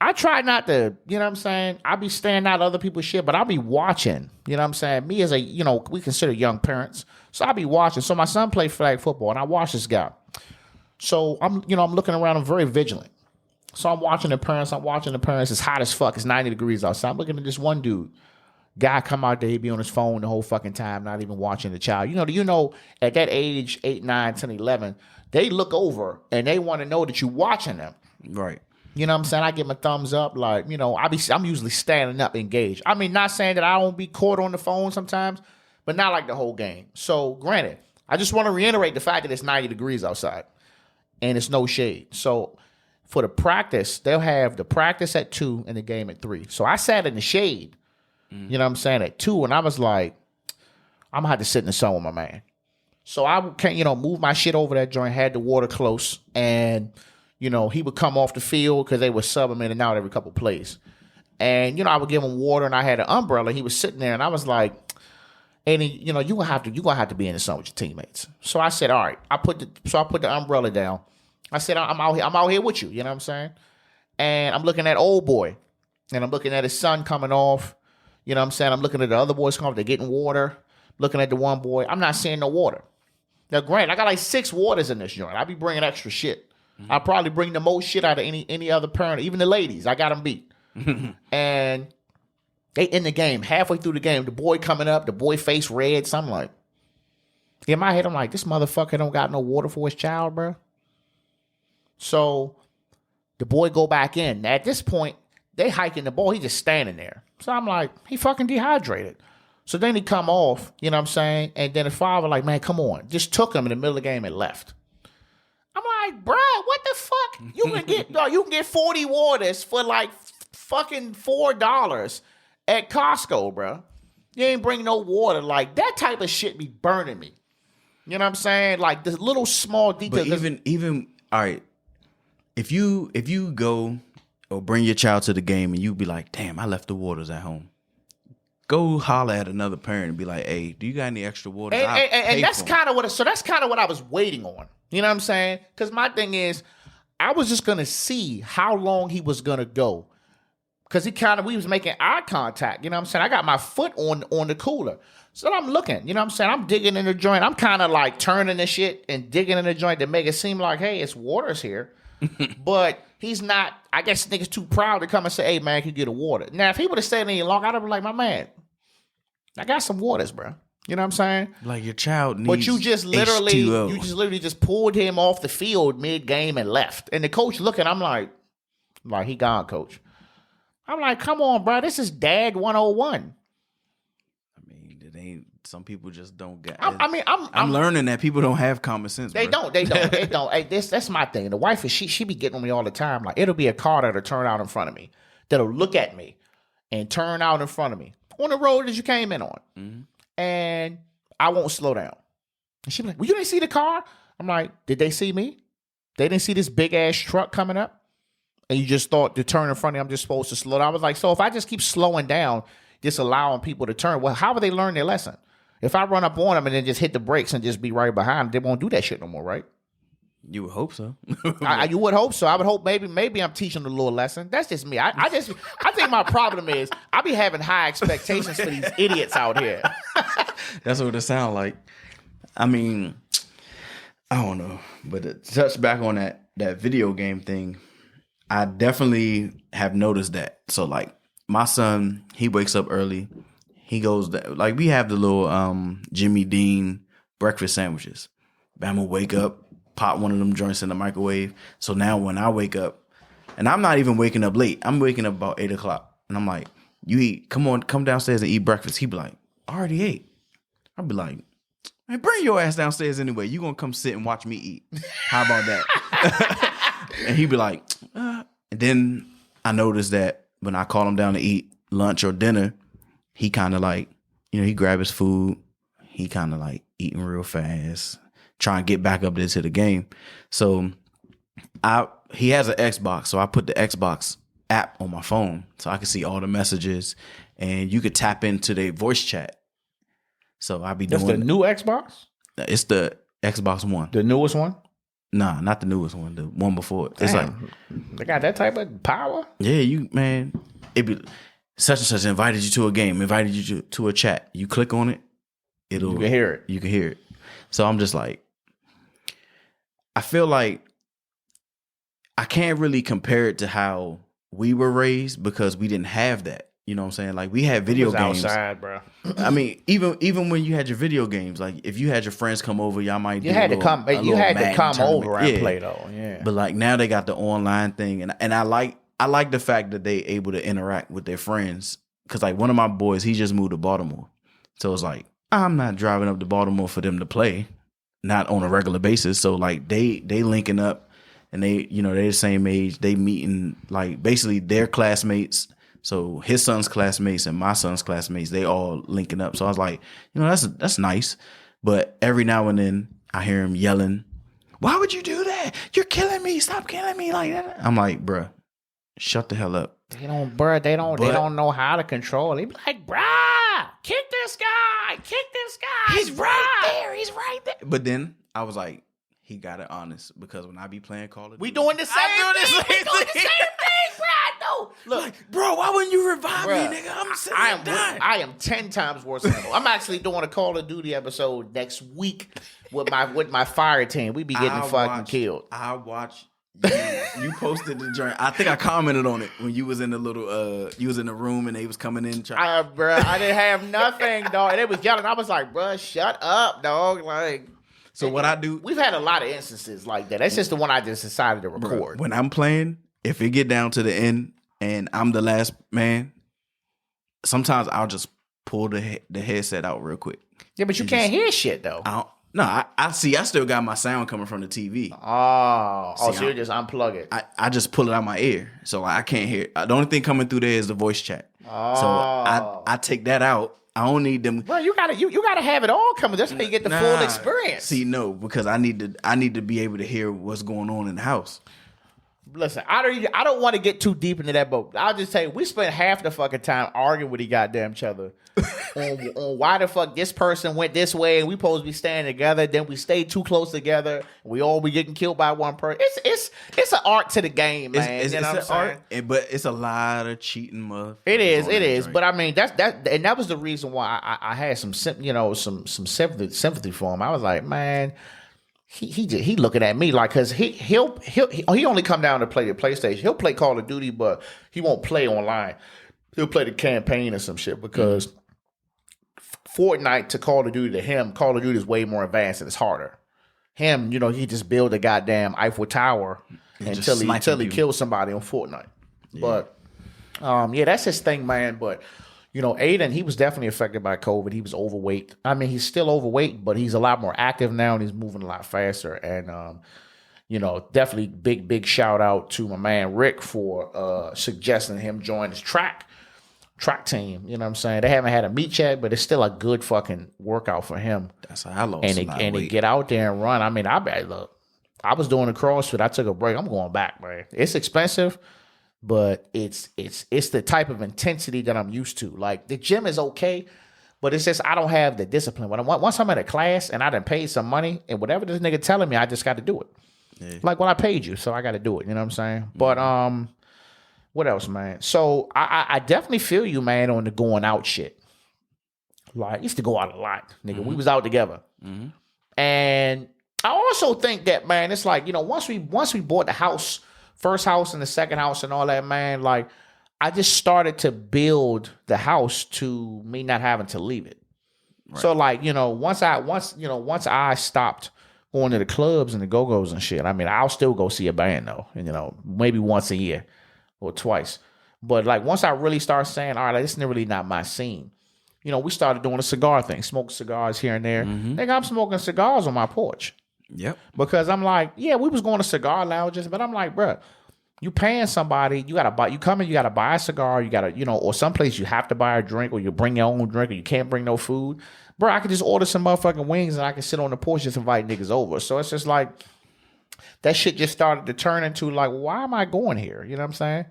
I try not to, you know what I'm saying? I be staying out of other people's shit, but I'll be watching, you know what I'm saying? Me as we consider young parents. So I'll be watching. So my son played flag football and I watch this guy. So I'm looking around, I'm very vigilant. So I'm watching the parents. It's hot as fuck. It's 90 degrees outside. I'm looking at this one dude. Guy come out there, he be on his phone the whole fucking time, not even watching the child. At that age, 8, 9, 10, 11, they look over and they want to know that you're watching them. Right. You know what I'm saying? I give him a thumbs up. Like, I'm usually standing up engaged. I mean, not saying that I don't be caught on the phone sometimes, but not like the whole game. So, granted, I just want to reiterate the fact that it's 90 degrees outside and it's no shade. So for the practice, they'll have the practice at 2 and the game at 3. So I sat in the shade, you know what I'm saying, at 2, and I was like, I'm going to have to sit in the sun with my man. So I can't, move my shit over that joint, had the water close, and, he would come off the field because they would sub him in and out every couple plays. And, I would give him water, and I had an umbrella. He was sitting there, and I was like, and you're gonna have to be in the sun with your teammates. So I said, all right. I put the umbrella down. I said, I'm out here with you. You know what I'm saying? And I'm looking at old boy, and I'm looking at his son coming off. You know what I'm saying? I'm looking at the other boys coming off. They're getting water. Looking at the one boy, I'm not seeing no water. Now, granted, I got like 6 waters in this joint. I be bringing extra shit. I probably bring the most shit out of any other parent, even the ladies. I got them beat. And they in the game, halfway through the game, the boy coming up, the boy face red. So I'm like, in my head, I'm like, this motherfucker don't got no water for his child, bro. So the boy go back in. Now, at this point, they hiking the ball. He just standing there. So I'm like, he fucking dehydrated. So then he come off, you know what I'm saying? And then the father like, man, come on. Just took him in the middle of the game and left. I'm like, bro, what the fuck? You can get 40 waters for like fucking $4 at Costco, bro. You ain't bring no water. Like, that type of shit be burning me. You know what I'm saying? Like, the little small details. But even all right, if you go or bring your child to the game and you be like, damn, I left the waters at home. Go holler at another parent and be like, hey, do you got any extra water? And that's kind of what I was waiting on. You know what I'm saying? Because my thing is, I was just going to see how long he was going to go. Because we was making eye contact. You know what I'm saying? I got my foot on the cooler. So I'm looking. You know what I'm saying? I'm digging in the joint. I'm kind of like turning the shit and digging in the joint to make it seem like, hey, it's waters here. But he's not, I guess niggas too proud to come and say, hey, man, can you get a water? Now, if he would have stayed any longer, I'd have been like, my man, I got some waters, bro. You know what I'm saying? Like, your child needs But you just literally H2O. pulled him off the field mid-game and left. And the coach looking, I'm like, he gone, coach. I'm like, come on, bro. This is Dad 101. I mean, it ain't. Some people just don't get. I'm learning that people don't have common sense. They bro. don't. Hey, that's my thing. The wife is she be getting on me all the time. Like, it'll be a car that'll turn out in front of me, that'll look at me and turn out in front of me on the road that you came in on, and I won't slow down. And she be like, well, you didn't see the car? I'm like, did they see me? They didn't see this big ass truck coming up? And you just thought to turn in front of me, I'm just supposed to slow down. I was like, so if I just keep slowing down, just allowing people to turn, well, how will they learn their lesson? If I run up on them and then just hit the brakes and just be right behind them, they won't do that shit no more, right? You would hope so. You would hope so. I would hope maybe I'm teaching them a little lesson. That's just me. I think my problem is I be having high expectations for these idiots out here. That's what it sounds like. I mean, I don't know. But to touch back on that video game thing, I definitely have noticed that. So, like, my son, he wakes up early. He goes, like, we have the little Jimmy Dean breakfast sandwiches. I'm going to wake up, pop one of them joints in the microwave. So now when I wake up, and I'm not even waking up late. I'm waking up about 8 o'clock. And I'm like, you eat, come downstairs and eat breakfast. He be like, I already ate. I'll be like, man, bring your ass downstairs anyway. You going to come sit and watch me eat. How about that? And he be like, and then I noticed that when I call him down to eat lunch or dinner, he kind of like, he grab his food. He kind of like eating real fast, trying to get back up into the game. So he has an Xbox. So I put the Xbox app on my phone so I can see all the messages and you could tap into their voice chat. So I be doing. That's the new Xbox? It's the Xbox One. The newest one? Nah, not the newest one. The one before it. It's like they got that type of power. Yeah, it be such and such invited you to a game, invited you to a chat. You click on it, you can hear it. You can hear it. So I'm just like, I feel like I can't really compare it to how we were raised because we didn't have that. You know what I'm saying? Like, we had video games. Outside, bro. I mean, even when you had your video games, like if you had your friends come over, y'all might you had to come over and play though. Yeah. But like now they got the online thing, and I like the fact that they able to interact with their friends. Cause like one of my boys, he just moved to Baltimore, so it's like I'm not driving up to Baltimore for them to play. not on a regular basis. So like they linking up, and they they're the same age. They meeting like basically their classmates. So his son's classmates and my son's classmates, they all linking up. So I was like, that's nice. But every now and then I hear him yelling, "Why would you do that? You're killing me. Stop killing me like that." I'm like, bruh, shut the hell up. They don't know how to control it. They be like, bruh, kick this guy. He's right there. But then I was like, he got it honest, because when I be playing Call of Duty, We doing the same thing, bro. No, look, like, bro, why wouldn't you revive me, nigga? I'm sitting dying. I am 10 times worse than him. I'm actually doing a Call of Duty episode next week with my fire team. We be getting fucking killed. I watch. You posted the joint. I think I commented on it when you was in the little you was in the room and they was coming in. I didn't have nothing, dog. And they was yelling. I was like, bro, shut up, dog. Like, so what I do? We've had a lot of instances like that. That's just the one I just decided to record. Bro, when I'm playing, if it get down to the end and I'm the last man, sometimes I'll just pull the headset out real quick. Yeah, but you can't hear shit though. I see. I still got my sound coming from the TV. So you just unplug it. I just pull it out my ear, so I can't hear. The only thing coming through there is the voice chat. So I take that out. I don't need them. Well, you gotta have it all coming. That's how you get the full experience. See, no, because I need to be able to hear what's going on in the house. Listen, I don't want to get too deep into that, but I'll just tell you, we spent half the fucking time arguing with each other on why the fuck this person went this way and we supposed to be staying together. Then we stayed too close together. We all be getting killed by one person. It's an art to the game, man. It's an art, but it's a lot of cheating, motherfuckers. It is. But I mean, that was the reason why I had some sympathy for him. I was like, man. He looking at me like, cause he only come down to play the PlayStation. He'll play Call of Duty, but he won't play online. He'll play the campaign or some shit, because Fortnite to Call of Duty to him, Call of Duty is way more advanced and it's harder. Him, he just build a goddamn Eiffel Tower until he kills somebody on Fortnite. Yeah. But that's his thing, man. But Aiden, he was definitely affected by COVID. He was overweight. I mean, he's still overweight, but he's a lot more active now and he's moving a lot faster. And, definitely big shout out to my man Rick for suggesting him join his track team. You know what I'm saying? They haven't had a meet yet, but it's still a good fucking workout for him. That's how I lost a lot of weight. To get out there and run. I mean, I was doing the CrossFit. I took a break. I'm going back, man. It's expensive. But it's the type of intensity that I'm used to. Like, the gym is okay, but it's just I don't have the discipline. Once I'm at a class and I done paid some money, and whatever this nigga telling me, I just got to do it. Yeah. Like, I paid you, so I got to do it. You know what I'm saying? Mm-hmm. But what else, man? So I definitely feel you, man, on the going out shit. Like, I used to go out a lot, nigga. Mm-hmm. We was out together, and I also think that, man, it's like, once we bought the house. First house and the second house and all that, man, like, I just started to build the house to me not having to leave it. Right. So, like, once I stopped going to the clubs and the go-go's and shit, I mean, I'll still go see a band though, and maybe once a year or twice. But like, once I really start saying, all right, like, this is really not my scene, we started doing a cigar thing, smoke cigars here and there. Mm-hmm. Nigga, I'm smoking cigars on my porch. Yep. Because I'm like, yeah, we was going to cigar lounges, but I'm like, bro, you paying somebody, you gotta buy a cigar, you gotta, or someplace you have to buy a drink, or you bring your own drink, or you can't bring no food. Bro, I could just order some motherfucking wings and I can sit on the porch just invite niggas over. So it's just like, that shit just started to turn into like, why am I going here? You know what I'm saying?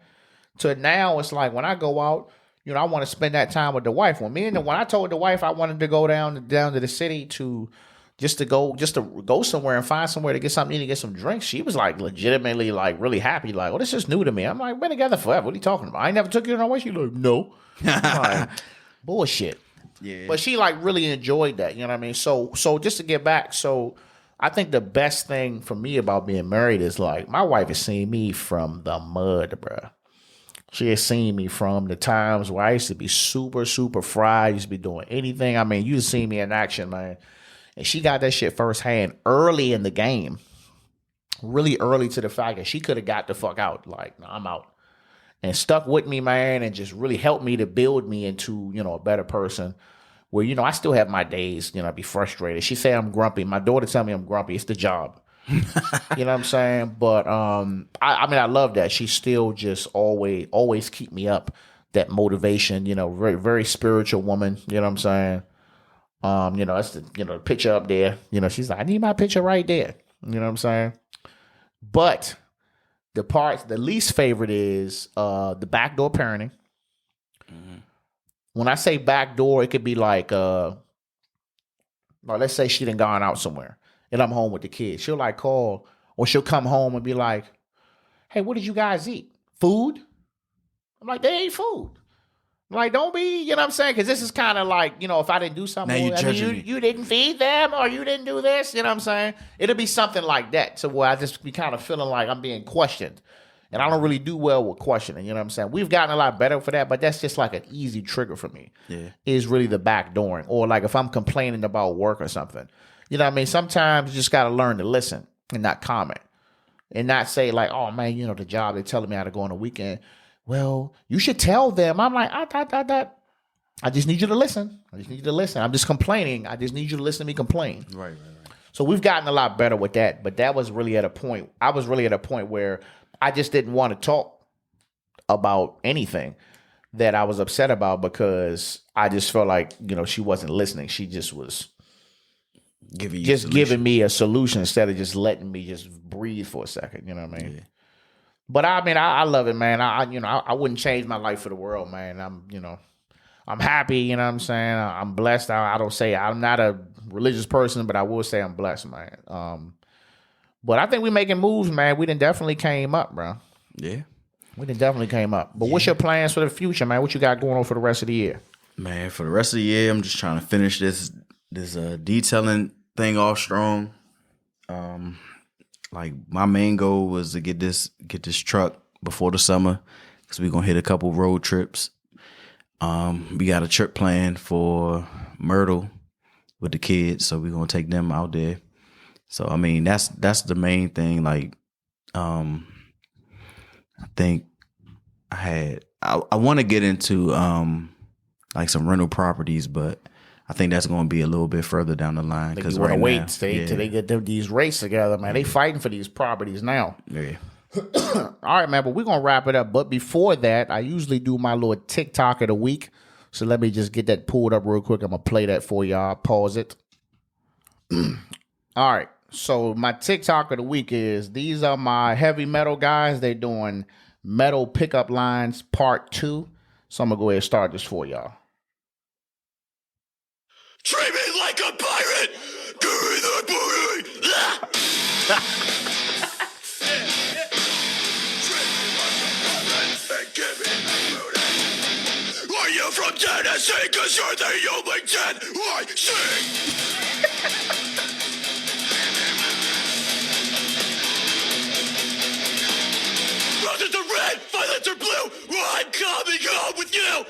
So now it's like, when I go out, I want to spend that time with the wife. When I told the wife I wanted to go down to the city to go somewhere and find somewhere to get something to eat and get some drinks, she was like legitimately like really happy. Like, oh, this is new to me. I'm like, we're together forever. What are you talking about? I ain't never took you away. She like, no. Like, bullshit. Yeah. But she like really enjoyed that. You know what I mean? So just to get back, so I think the best thing for me about being married is like, my wife has seen me from the mud, bro. She has seen me from the times where I used to be super, super fried. Used to be doing anything. I mean, you see me in action, man. And she got that shit firsthand early in the game. Really early to the fact that she could have got the fuck out. Like, no, I'm out. And stuck with me, man, and just really helped me to build me into, a better person where, I still have my days, I be frustrated. She say I'm grumpy. My daughter tell me I'm grumpy. It's the job. You know what I'm saying? But I love that. She still just always keep me up. That motivation, very, very spiritual woman. You know what I'm saying? That's the picture up there. She's like, I need my picture right there. You know what I'm saying? But the least favorite is the backdoor parenting. Mm-hmm. When I say backdoor, it could be like, let's say she done gone out somewhere and I'm home with the kids. She'll like call, or she'll come home and be like, hey, what did you guys eat? Food? I'm like, they ain't food. I'm like, don't be, you know what I'm saying? Because this is kind of like, if I didn't do something, now you're judging me. You didn't feed them, or you didn't do this, you know what I'm saying? It'll be something like that. So where I just be kind of feeling like I'm being questioned. And I don't really do well with questioning, you know what I'm saying? We've gotten a lot better for that, but that's just like an easy trigger for me. Yeah. Is really the backdooring. Or like if I'm complaining about work or something. You know what I mean? Sometimes you just got to learn to listen and not comment. And not say like, oh man, the job, they're telling me how to go on the weekend. Well, you should tell them. I'm like, I just need you to listen. I'm just complaining. I just need you to listen to me complain. Right. So we've gotten a lot better with that. But that was really at a point. I was really at a point where I just didn't want to talk about anything that I was upset about because I just felt like, she wasn't listening. She just was giving me a solution instead of just letting me just breathe for a second. You know what I mean? Yeah. But I love it, man. I wouldn't change my life for the world, man. I'm happy, you know what I'm saying? I'm blessed. I don't say I'm not a religious person, but I will say I'm blessed, man. But I think we're making moves, man. We done definitely came up, bro. Yeah. We done definitely came up. But what's your plans for the future, man? What you got going on for the rest of the year? Man, for the rest of the year, I'm just trying to finish this detailing thing off strong. Like my main goal was to get this truck before the summer because we're gonna hit a couple road trips. We got a trip planned for Myrtle with the kids, so we're gonna take them out there. So I mean that's the main thing. Like I think I want to get into like some rental properties, but I think that's going to be a little bit further down the line. Because right wait till they get these races together, man. They fighting for these properties now. Yeah. All right, man. But we're going to wrap it up. But before that, I usually do my little TikTok of the week. So let me just get that pulled up real quick. I'm going to play that for y'all. Pause it. All right. So my TikTok of the week is, these are my heavy metal guys. They're doing Metal Pickup Lines Part 2. So I'm going to go ahead and start this for y'all. Treat me like a pirate! Give me the booty! Treat me like a pirate and give me the booty! Are you from Tennessee? Cause you're the only 10 I see! Roses are red, violets are blue! I'm coming home with you!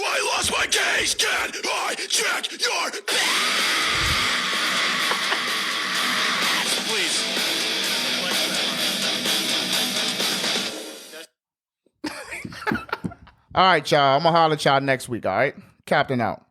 I lost my keys, can I check your bags? Please. All right, y'all. I'm going to holler at y'all next week, all right? Captain out.